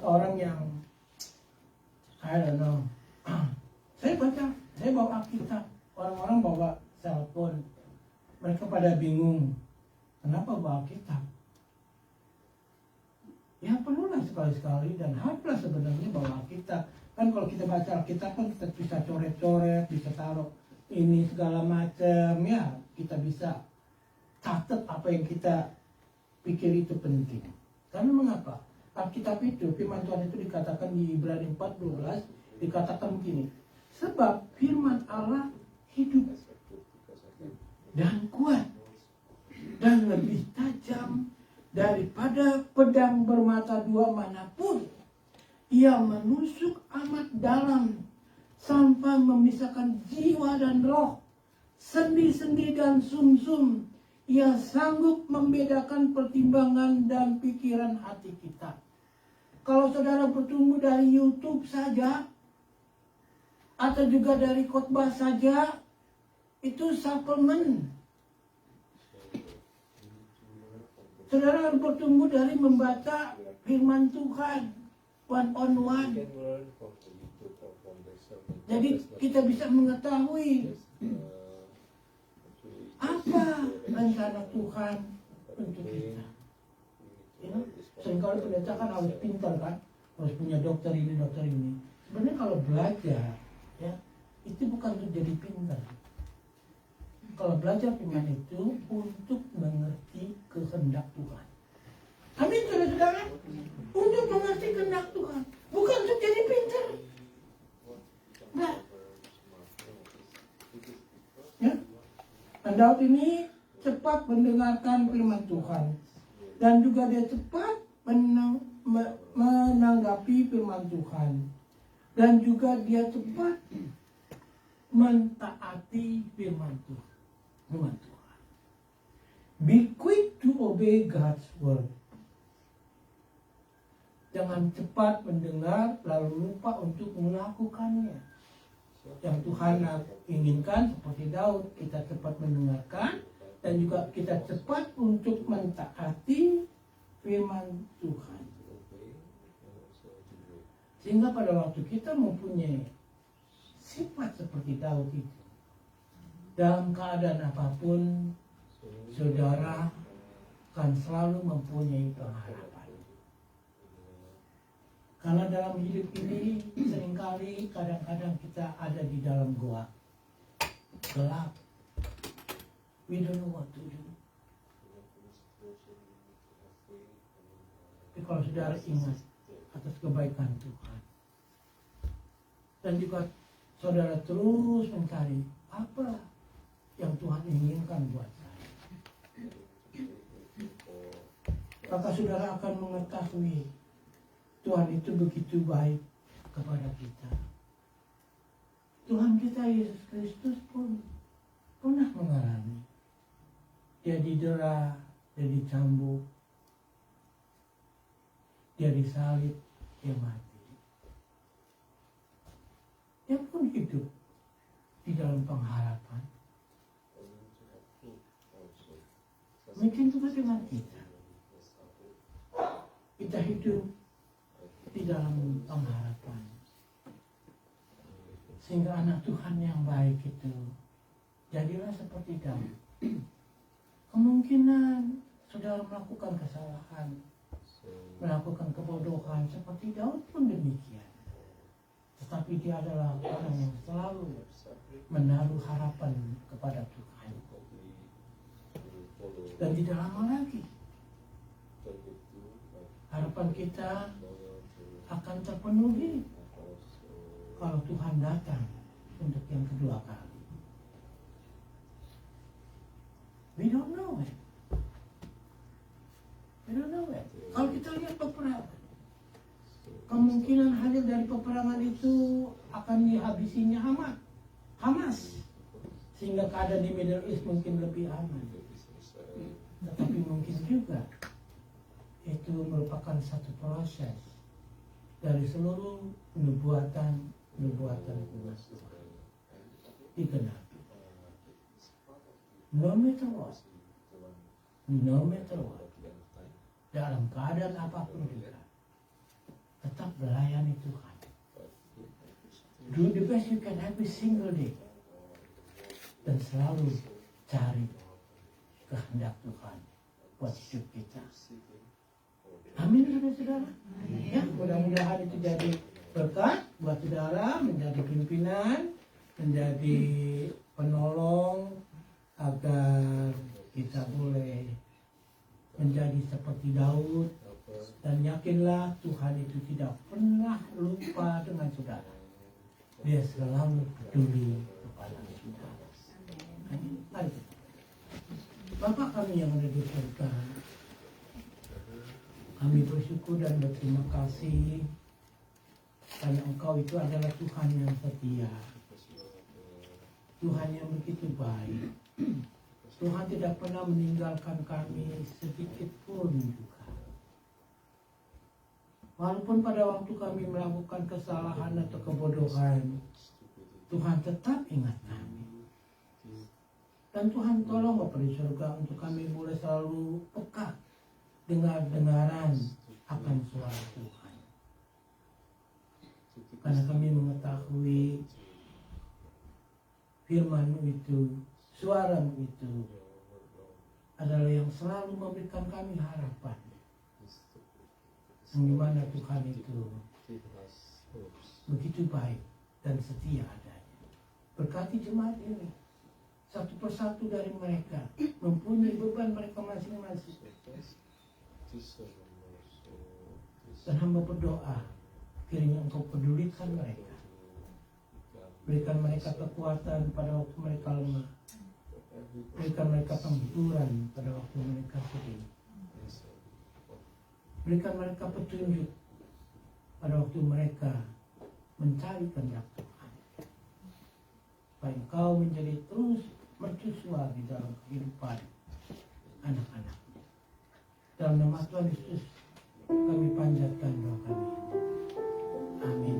Speaker 3: orang yang I don't know. Saya baca, saya bawa Alkitab, orang-orang bawa cellphone, mereka pada bingung, kenapa bawa Alkitab? Ya perlulah sekali-sekali dan haruslah sebenarnya bawa Alkitab. Kan kalau kita baca Alkitab kan kita bisa coret-coret, bisa taruh ini segala macam, ya kita bisa catat apa yang kita pikir itu penting. Karena mengapa? Alkitab itu, firman Tuhan itu dikatakan di Ibrani 4:12, dikatakan begini, sebab firman Allah hidup dan kuat dan lebih tajam daripada pedang bermata dua manapun. Ia menusuk amat dalam sampai memisahkan jiwa dan roh, sendi-sendi dan sumsum. Ia sanggup membedakan pertimbangan dan pikiran hati kita. Kalau saudara bertumbuh dari YouTube saja, atau juga dari khotbah saja, itu suplemen. Saudara harus bertumbuh dari membaca firman Tuhan one on one. Jadi kita bisa mengetahui apa rencana Tuhan untuk kita. Ya, seringkali pendeta kan harus pintar kan, harus punya dokter ini, dokter ini. Sebenarnya kalau belajar, ya itu bukan untuk jadi pintar. Kalau belajar firman itu untuk mengerti kehendak Tuhan. Amin, saudara-saudara. Untuk mengerti kehendak Tuhan, bukan untuk jadi pintar. Nah, ya, Daud ini cepat mendengarkan firman Tuhan dan juga dia cepat menanggapi firman Tuhan dan juga dia cepat mentaati firman Tuhan. Be quick to obey God's word. Jangan cepat mendengar lalu lupa untuk melakukannya. Yang Tuhan inginkan seperti Daud, kita cepat mendengarkan dan juga kita cepat untuk mentaati firman Tuhan. Sehingga pada waktu kita mempunyai sifat seperti Daud itu, dalam keadaan apapun, saudara akan selalu mempunyai pengharapan. Karena dalam hidup ini seringkali kadang-kadang kita ada di dalam goa gelap. We don't know what to do. Tapi kalau saudara ingat atas kebaikan Tuhan dan juga saudara terus mencari apa yang Tuhan inginkan buat saya, maka saudara akan mengetahui Tuhan itu begitu baik kepada kita. Tuhan kita Yesus Kristus pun pernah mengalami. Dia didera, dia dicambuk, dia disalib, dia mati. Dia pun hidup di dalam pengharapan. Mungkin juga dengan kita. Kita hidup di dalam pengharapan. Sehingga anak Tuhan yang baik itu jadilah seperti Daud. Kemungkinan saudara melakukan kesalahan, melakukan kebodohan seperti Daud pun demikian. Tetapi dia adalah orang yang selalu menaruh harapan kepada Tuhan. Dan tidak lama lagi harapan kita akan terpenuhi kalau Tuhan datang untuk yang kedua kali. We don't know it. We don't know it. Kalau kita lihat peperangan, kemungkinan hasil dari peperangan itu akan dihabisinya Hamas, sehingga keadaan di Middle East mungkin lebih aman. Tetapi mungkin juga itu merupakan satu proses dari seluruh nubuatan umat Tuhan digenapi. No matter what, dalam keadaan apapun juga, tetap melayani Tuhan. Do the best you can every single day, dan selalu cari kehendak Tuhan buat hidup kita. Amin, saudara-saudara. Ya, mudah-mudahan itu jadi berkat buat saudara, menjadi pimpinan, menjadi penolong, agar kita boleh menjadi seperti Daud. Dan yakinlah Tuhan itu tidak pernah lupa dengan saudara. Dia selalu peduli kepada saudara. Mari kita. Bapa kami yang ada di surga, kami bersyukur dan berterima kasih karena Engkau itu adalah Tuhan yang setia, Tuhan yang begitu baik. Tuhan tidak pernah meninggalkan kami sedikit pun juga. Walaupun pada waktu kami melakukan kesalahan atau kebodohan, Tuhan tetap ingat kami. Dan Tuhan tolong Bapa di surga untuk kami boleh selalu peka dengar-dengaran akan suara Tuhan. Karena kami mengetahui firman-Mu itu, suara-Mu itu adalah yang selalu memberikan kami harapan. Yang dimana Tuhan itu begitu baik dan setia adanya. Berkati jemaat ini, satu persatu dari mereka mempunyai beban mereka masing-masing. Dan hamba berdoa, kiranya Engkau pedulikan mereka. Berikan mereka kekuatan pada waktu mereka lemah. Berikan mereka penghiburan pada waktu mereka sedih. Berikan mereka petunjuk pada waktu mereka mencari kehendak Tuhan. Supaya Engkau menjadi terus mercusuar di dalam kehidupan anak-anaknya. Dalam nama Tuhan Yesus kami panjatkan doa kami. Amin.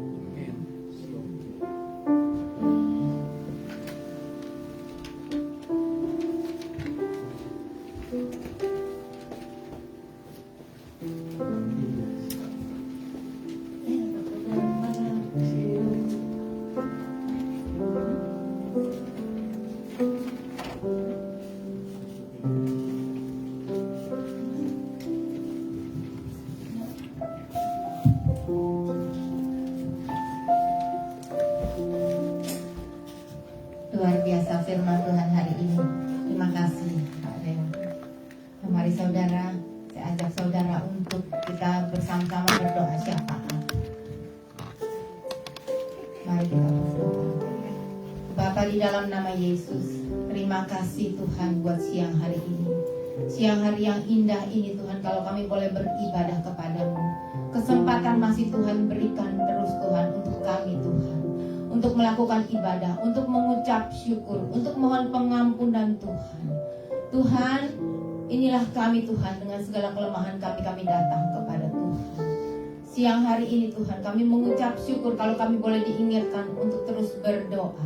Speaker 5: Luar biasa firman Tuhan hari ini. Terima kasih Pak Leo. Mari saudara, saya ajak saudara untuk kita bersama-sama berdoa syafaat. Mari kita berdoa. Bapa di dalam nama Yesus, terima kasih Tuhan buat siang hari ini. Siang hari yang indah ini Tuhan, kalau kami boleh beribadah kepadamu. Kesempatan masih Tuhan berikan terus Tuhan untuk kami Tuhan, untuk melakukan ibadah, untuk mengucap syukur, untuk mohon pengampunan Tuhan. Tuhan, inilah kami Tuhan, dengan segala kelemahan kami datang kepada Tuhan. Siang hari ini Tuhan, kami mengucap syukur kalau kami boleh diingatkan untuk terus berdoa,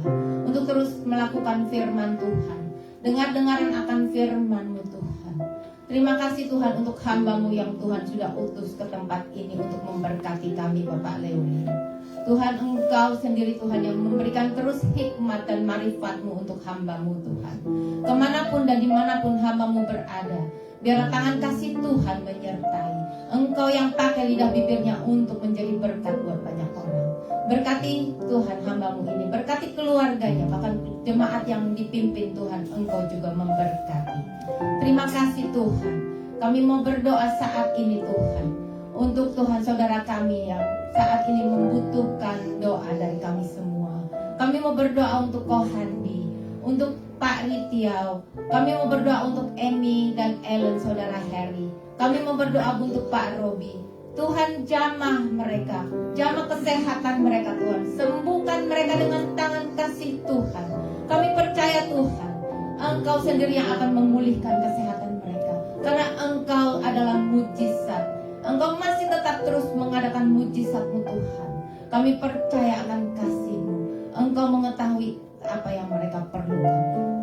Speaker 5: untuk terus melakukan firman Tuhan, dengar-dengaran akan firman-Mu Tuhan. Terima kasih Tuhan untuk hamba-Mu yang Tuhan sudah utus ke tempat ini untuk memberkati kami Bapak Leuli. Tuhan, Engkau sendiri Tuhan yang memberikan terus hikmat dan marifat-Mu untuk hamba-Mu Tuhan. Kemanapun dan dimanapun hamba-Mu berada, biarlah tangan kasih Tuhan menyertai. Engkau yang pakai lidah bibirnya untuk menjadi berkat buat banyak orang. Berkati Tuhan hamba-Mu ini, berkati keluarganya, bahkan jemaat yang dipimpin Tuhan, Engkau juga memberkati. Terima kasih Tuhan. Kami mau berdoa saat ini Tuhan, untuk Tuhan saudara kami yang saat ini membutuhkan doa dari kami semua. Kami mau berdoa untuk Kohandi, untuk Pak Ritiau. Kami mau berdoa untuk Emi dan Ellen, saudara Harry. Kami mau berdoa untuk Pak Robi. Tuhan, jamah mereka, jamah kesehatan mereka Tuhan. Sembuhkan mereka dengan tangan kasih Tuhan. Kami percaya Tuhan, Engkau sendiri yang akan memulihkan kesehatan mereka. Karena Engkau adalah mujizat. Engkau masih tetap terus mengadakan mujizat-Mu Tuhan. Kami percaya akan kasih-Mu. Engkau mengetahui apa yang mereka perlukan.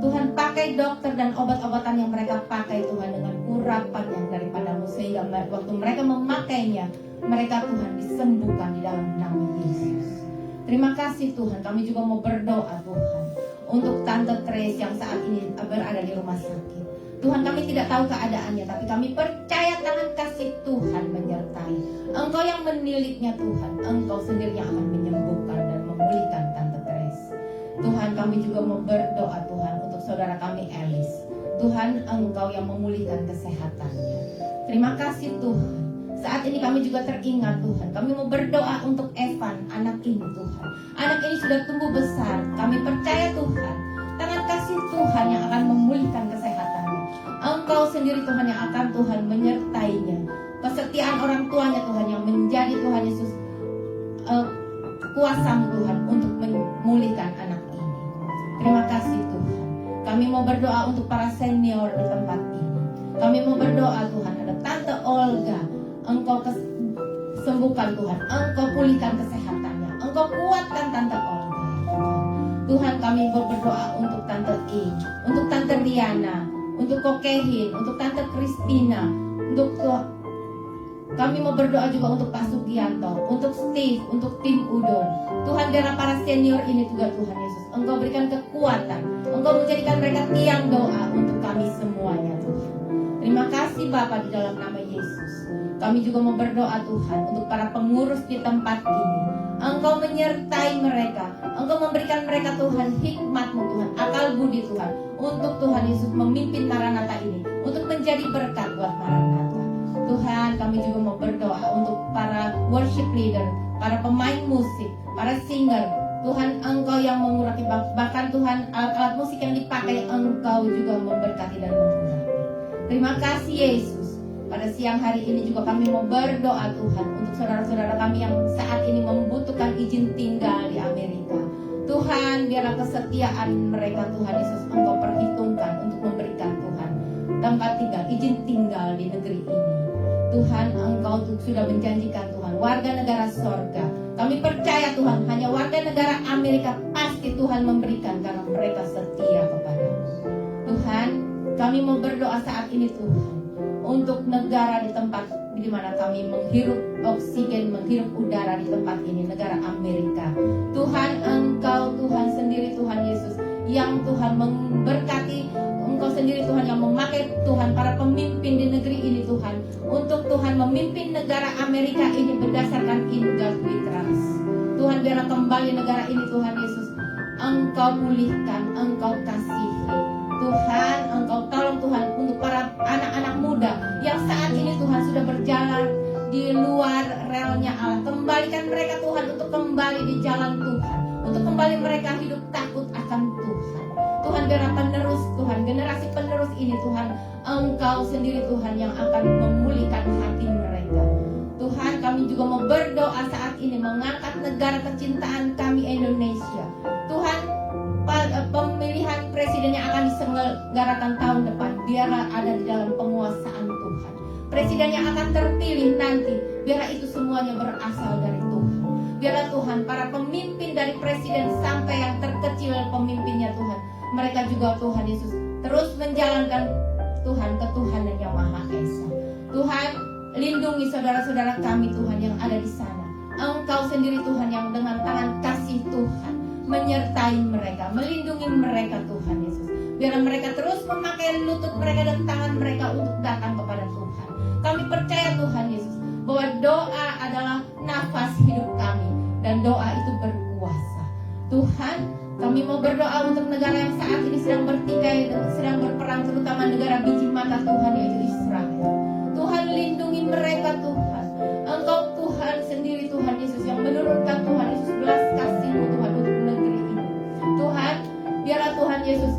Speaker 5: Tuhan, pakai dokter dan obat-obatan yang mereka pakai Tuhan dengan urapan yang daripada-Mu, sehingga waktu mereka memakainya, mereka Tuhan disembuhkan di dalam nama Yesus. Terima kasih Tuhan. Kami juga mau berdoa Tuhan untuk Tante Trace yang saat ini berada di rumah sakit. Tuhan, kami tidak tahu keadaannya, tapi kami percaya tangan kasih Tuhan menyertai. Engkau yang meniliknya Tuhan, Engkau sendiri yang akan menyembuhkan dan memulihkan Tante Trace. Tuhan, kami juga mau berdoa Tuhan untuk saudara kami Elis. Tuhan, Engkau yang memulihkan kesehatannya. Terima kasih Tuhan. Saat ini kami juga teringat Tuhan, kami mau berdoa untuk Evan, anak ini Tuhan. Anak ini sudah tumbuh besar. Kami percaya Tuhan, tangan kasih Tuhan yang akan memulihkan kesehatannya. Engkau sendiri Tuhan yang akan Tuhan menyertainya. Kesetiaan orang tuanya Tuhan yang menjadi Tuhan Yesus kuasa-Mu Tuhan untuk memulihkan anak ini. Terima kasih Tuhan. Kami mau berdoa untuk para senior di tempat ini. Kami mau berdoa Tuhan, ada Tante Olga, Engkau sembuhkan Tuhan, Engkau pulihkan kesehatannya, Engkau kuatkan Tante Olga. Tuhan, kami mau berdoa untuk Tante I, untuk Tante Riana, untuk Kokehin, untuk Tante Kristina, untuk kami mau berdoa juga untuk Pak Sugianto, untuk Steve, untuk tim Udon. Tuhan, biarlah para senior ini juga Tuhan Yesus, Engkau berikan kekuatan, Engkau menjadikan mereka tiang doa untuk kami semuanya Tuhan. Terima kasih Bapa di dalam nama Yesus. Kami juga mau berdoa Tuhan untuk para pengurus di tempat ini. Engkau menyertai mereka, Engkau memberikan mereka Tuhan hikmat-Mu Tuhan, akal budi Tuhan, untuk Tuhan Yesus memimpin Maranatha ini, untuk menjadi berkat buat Maranatha. Tuhan, kami juga mau berdoa untuk para worship leader, para pemain musik, para singer. Tuhan, Engkau yang mengurapi, bahkan Tuhan alat-alat musik yang dipakai, Engkau juga memberkati dan mengurapi. Terima kasih Yesus. Pada siang hari ini juga kami mau berdoa Tuhan untuk saudara-saudara kami yang saat ini membutuhkan izin tinggal di Amerika. Tuhan, biarlah kesetiaan mereka Tuhan Yesus Engkau perhitungkan untuk memberikan Tuhan tempat tinggal, izin tinggal di negeri ini. Tuhan, Engkau sudah menjanjikan Tuhan warga negara sorga. Kami percaya Tuhan, hanya warga negara Amerika pasti Tuhan memberikan karena mereka setia kepada-Mu. Tuhan, kami mau berdoa saat ini Tuhan untuk negara di tempat di mana kami menghirup oksigen, menghirup udara di tempat ini, negara Amerika. Tuhan, Engkau Tuhan sendiri Tuhan Yesus yang Tuhan memberkati, Engkau sendiri Tuhan yang memakai Tuhan para pemimpin di negeri ini Tuhan, untuk Tuhan memimpin negara Amerika ini berdasarkan in God we trust. Tuhan, biarlah kembali negara ini Tuhan Yesus Engkau pulihkan, Engkau kasihi. Tuhan, Engkau tolong Tuhan untuk para anak-anak muda yang saat ini Tuhan sudah berjalan di luar relnya Allah. Kembalikan mereka Tuhan untuk kembali di jalan Tuhan, untuk kembali mereka hidup takut akan Tuhan. Tuhan, biarlah penerus Tuhan, generasi penerus ini Tuhan, Engkau sendiri Tuhan yang akan memulihkan hati mereka. Tuhan, kami juga mau berdoa saat ini mengangkat negara kecintaan kami Indonesia. Tuhan, pemilihan presiden yang akan diselenggarakan tahun depan biarlah ada di dalam penguasaan Tuhan. Presiden yang akan terpilih nanti biarlah itu semuanya berasal dari Tuhan. Biarlah Tuhan, para pemimpin dari presiden sampai yang terkecil pemimpinnya Tuhan, mereka juga Tuhan Yesus terus menjalankan Tuhan ketuhanan yang Maha Esa. Tuhan, lindungi saudara-saudara kami Tuhan yang ada di sana. Engkau sendiri Tuhan yang dengan tangan kasih Tuhan menyertai mereka, melindungi mereka Tuhan Yesus. Biar mereka terus memakai lutut mereka dan tangan mereka untuk datang kepada Tuhan. Kami percaya Tuhan Yesus bahwa doa adalah nafas hidup kami dan doa itu berkuasa. Tuhan, kami mau berdoa untuk negara yang saat ini sedang bertikai, sedang berperang, terutama negara biji mata Tuhan yaitu Israel. Tuhan, lindungi mereka Tuhan. Engkau Tuhan sendiri Tuhan Yesus yang menurunkan Tuhan Yesus belas kasih-Mu Tuhan untuk negeri ini. Tuhan, biarlah Tuhan Yesus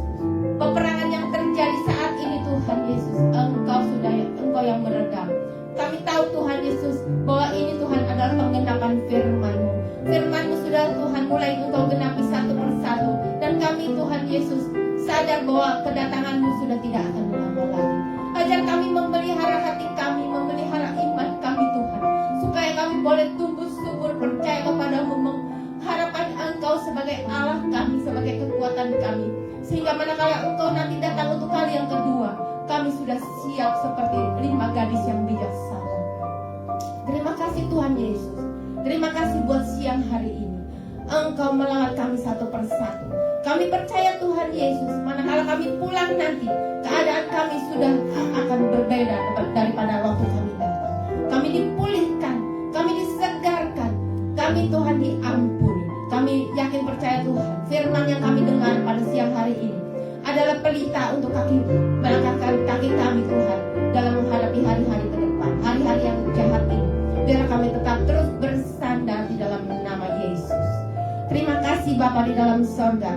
Speaker 5: peperangan yang terjadi saat ini Tuhan Yesus, Engkau yang meredam. Kami tahu Tuhan Yesus bahwa ini Tuhan adalah penggenapan firman-Mu. Firman-Mu sudah Tuhan mulai Engkau genapi satu persatu. Dan kami Tuhan Yesus sadar bahwa kedatangan-Mu sudah tidak akan lama lagi. Ajar kami memelihara hati kami, memelihara iman kami Tuhan, supaya kami boleh tumbuh subur percaya kepadamu, mengharapkan Engkau sebagai Allah kami, sebagai kekuatan kami. Sehingga manakala Engkau nanti datang untuk kali yang kedua, kami sudah siap seperti 5 gadis yang bijaksana. Terima kasih Tuhan Yesus. Terima kasih buat siang hari ini. Engkau melawat kami satu persatu. Kami percaya Tuhan Yesus, manakala kami pulang nanti, keadaan kami sudah akan berbeda daripada waktu kami datang. Kami dipulihkan, kami disegarkan, kami Tuhan diampuni. Kami yakin percaya Tuhan, firman yang kami dengar pada siang hari ini adalah pelita untuk melangkahkan kaki kami Tuhan dalam menghadapi hari-hari ke depan, hari-hari yang jahat ini. Biar kami tetap terus bersandar di dalam nama Yesus. Terima kasih Bapa di dalam sorga.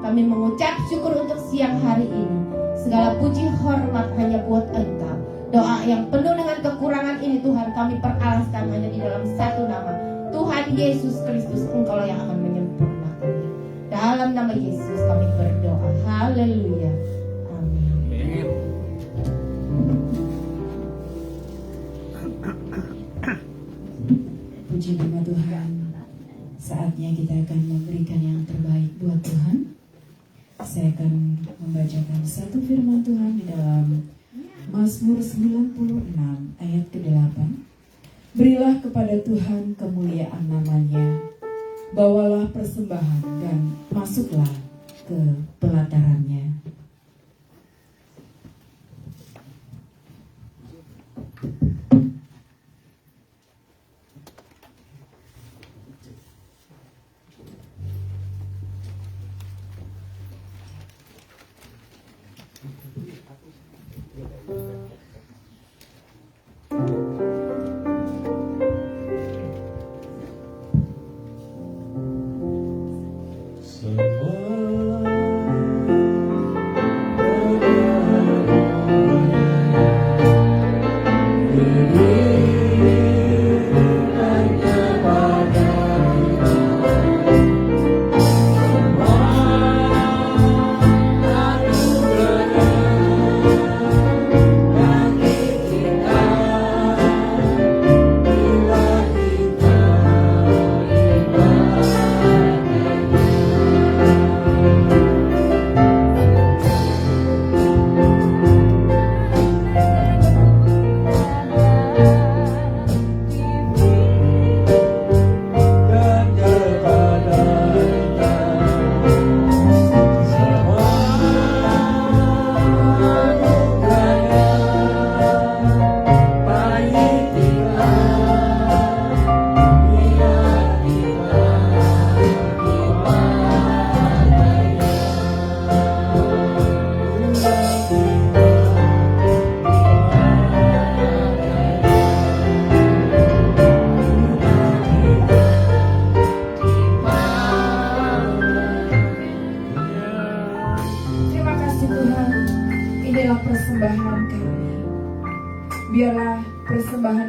Speaker 5: Kami mengucap syukur untuk siang hari ini. Segala puji hormat hanya buat Engkau. Doa yang penuh dengan kekurangan ini Tuhan kami peralaskan hanya di dalam satu nama, Tuhan Yesus Kristus. Engkau yang akan menyempurnakannya. Dalam nama Yesus kami berdoa. Haleluya. Amin.
Speaker 6: Puji nama Tuhan. Saatnya kita akan memberikan yang terbaik buat Tuhan. Saya akan membacakan satu firman Tuhan di dalam Mazmur 96 ayat ke-8. Berilah kepada Tuhan kemuliaan namanya, bawalah persembahan dan masuklah ke pelatarannya.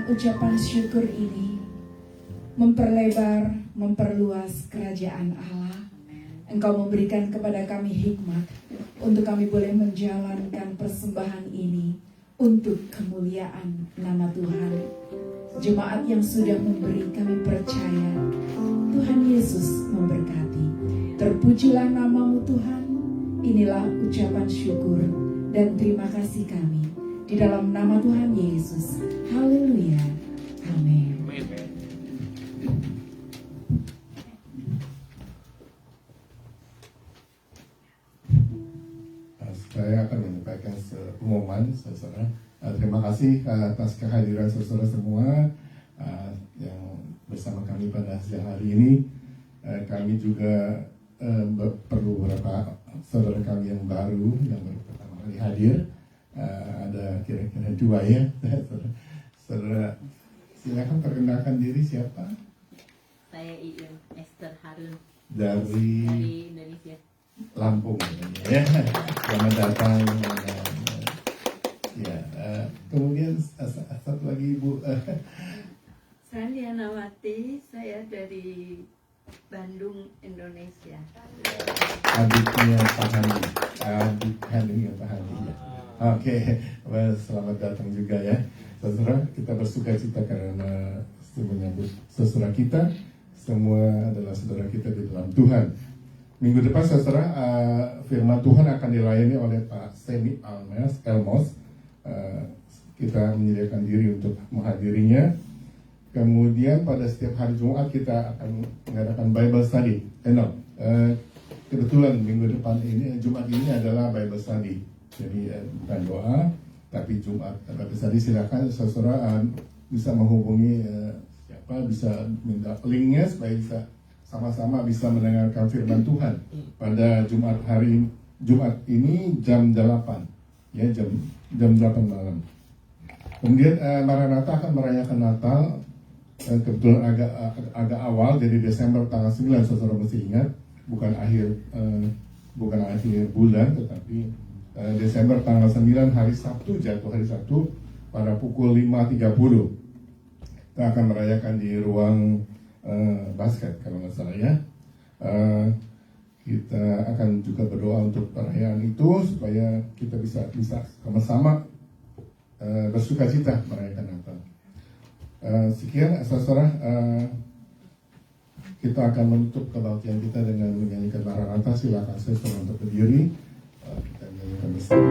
Speaker 6: Ucapan syukur ini memperlebar, memperluas kerajaan Allah. Engkau memberikan kepada kami hikmat untuk kami boleh menjalankan persembahan ini untuk kemuliaan nama Tuhan. Jemaat yang sudah memberi kami percaya, Tuhan Yesus memberkati. Terpujilah namamu Tuhan. Inilah ucapan syukur dan terima kasih kami. Di dalam nama Tuhan Yesus. Haleluya. Amin.
Speaker 7: Saya akan menyampaikan pengumuman, saudara. Terima kasih atas kehadiran saudara semua yang bersama kami pada siang hari ini. Kami juga perlu beberapa saudara kami yang baru yang baru pertama kali hadir. Ada kira-kira 2 ya. Saudara, silakan perkenalkan diri siapa?
Speaker 8: Saya Iin Esther Harun
Speaker 7: Dari
Speaker 8: Indonesia.
Speaker 7: Lampung ya. Selamat datang. Ya, kemudian satu lagi Ibu.
Speaker 8: Saya Liana Wati, saya dari Bandung, Indonesia.
Speaker 7: Adiknya Pak Handi. Adik kandungnya Pak Handi ya. Oke, selamat datang juga ya. Saudara, kita bersuka cita karena menyambut saudara kita. Semua adalah saudara kita di dalam Tuhan. Minggu depan saudara, firman Tuhan akan dilayani oleh Pak Semi Elmos. Kita menyediakan diri untuk menghadirinya. Kemudian pada setiap hari Jumat kita akan mengadakan Bible Study. Kebetulan minggu depan ini, Jumat ini adalah Bible Study. Jadi bukan doa, tapi Jumat Bible Study. Silakan saudara bisa menghubungi siapa, bisa minta linknya supaya bisa sama-sama bisa mendengarkan firman Tuhan pada Jumat ini jam 8 ya, jam 8 malam. Kemudian Maranatha akan merayakan Natal kebetulan agak awal, jadi Desember tanggal 9, saudara mesti ingat, bukan akhir bulan, tetapi Desember tanggal 9 hari Sabtu, jatuh hari Sabtu pada pukul 5.30. Kita akan merayakan di ruang basket kalau nggak salah ya. Kita akan juga berdoa untuk perayaan itu supaya kita bisa sama-sama bersuka cita merayakan Natal. Sekian saudara, kita akan menutup kebaktian kita dengan menyanyikan Maranatha. Silakan saudara untuk berdiri, kita menyanyikan bersama.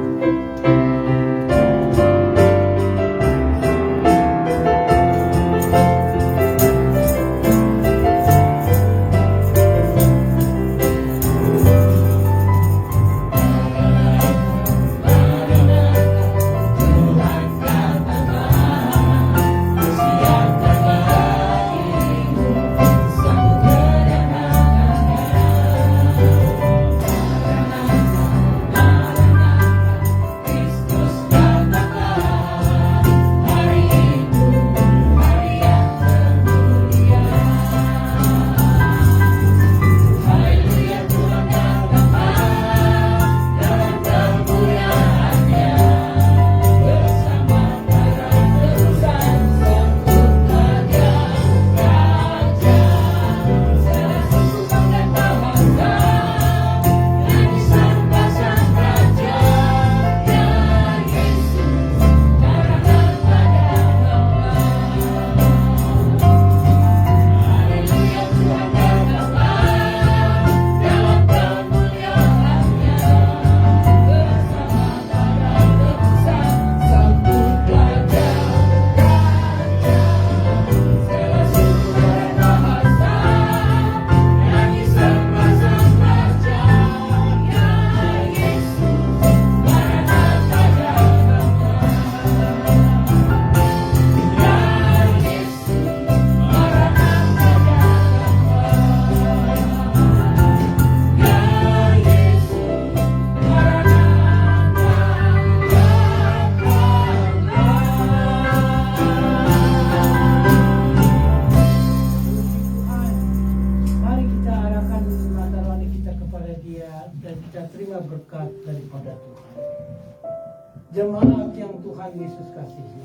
Speaker 3: Jemaat yang Tuhan Yesus kasihi,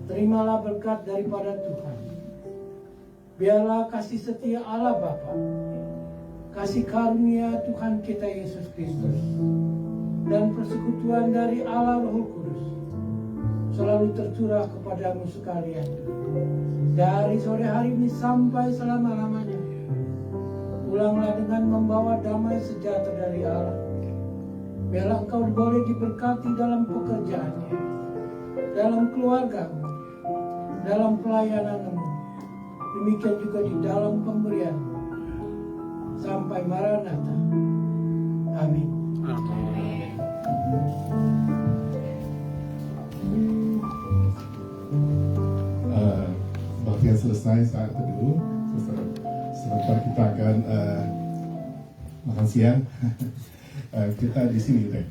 Speaker 3: terimalah berkat daripada Tuhan. Biarlah kasih setia Allah Bapa, kasih karunia Tuhan kita Yesus Kristus, dan persekutuan dari Allah Roh Kudus selalu tercurah kepadamu sekalian, dari sore hari ini sampai selama-lamanya. Pulanglah dengan membawa damai sejahtera dari Allah, Biarlah engkau boleh diberkati dalam pekerjaannya, dalam keluargamu, dalam pelayananmu. Demikian juga di dalam pemberianmu. Sampai Maranatha. Amin.
Speaker 7: Baktian selesai saat teduh. Sebentar kita akan makan siang. Kita di sini deh.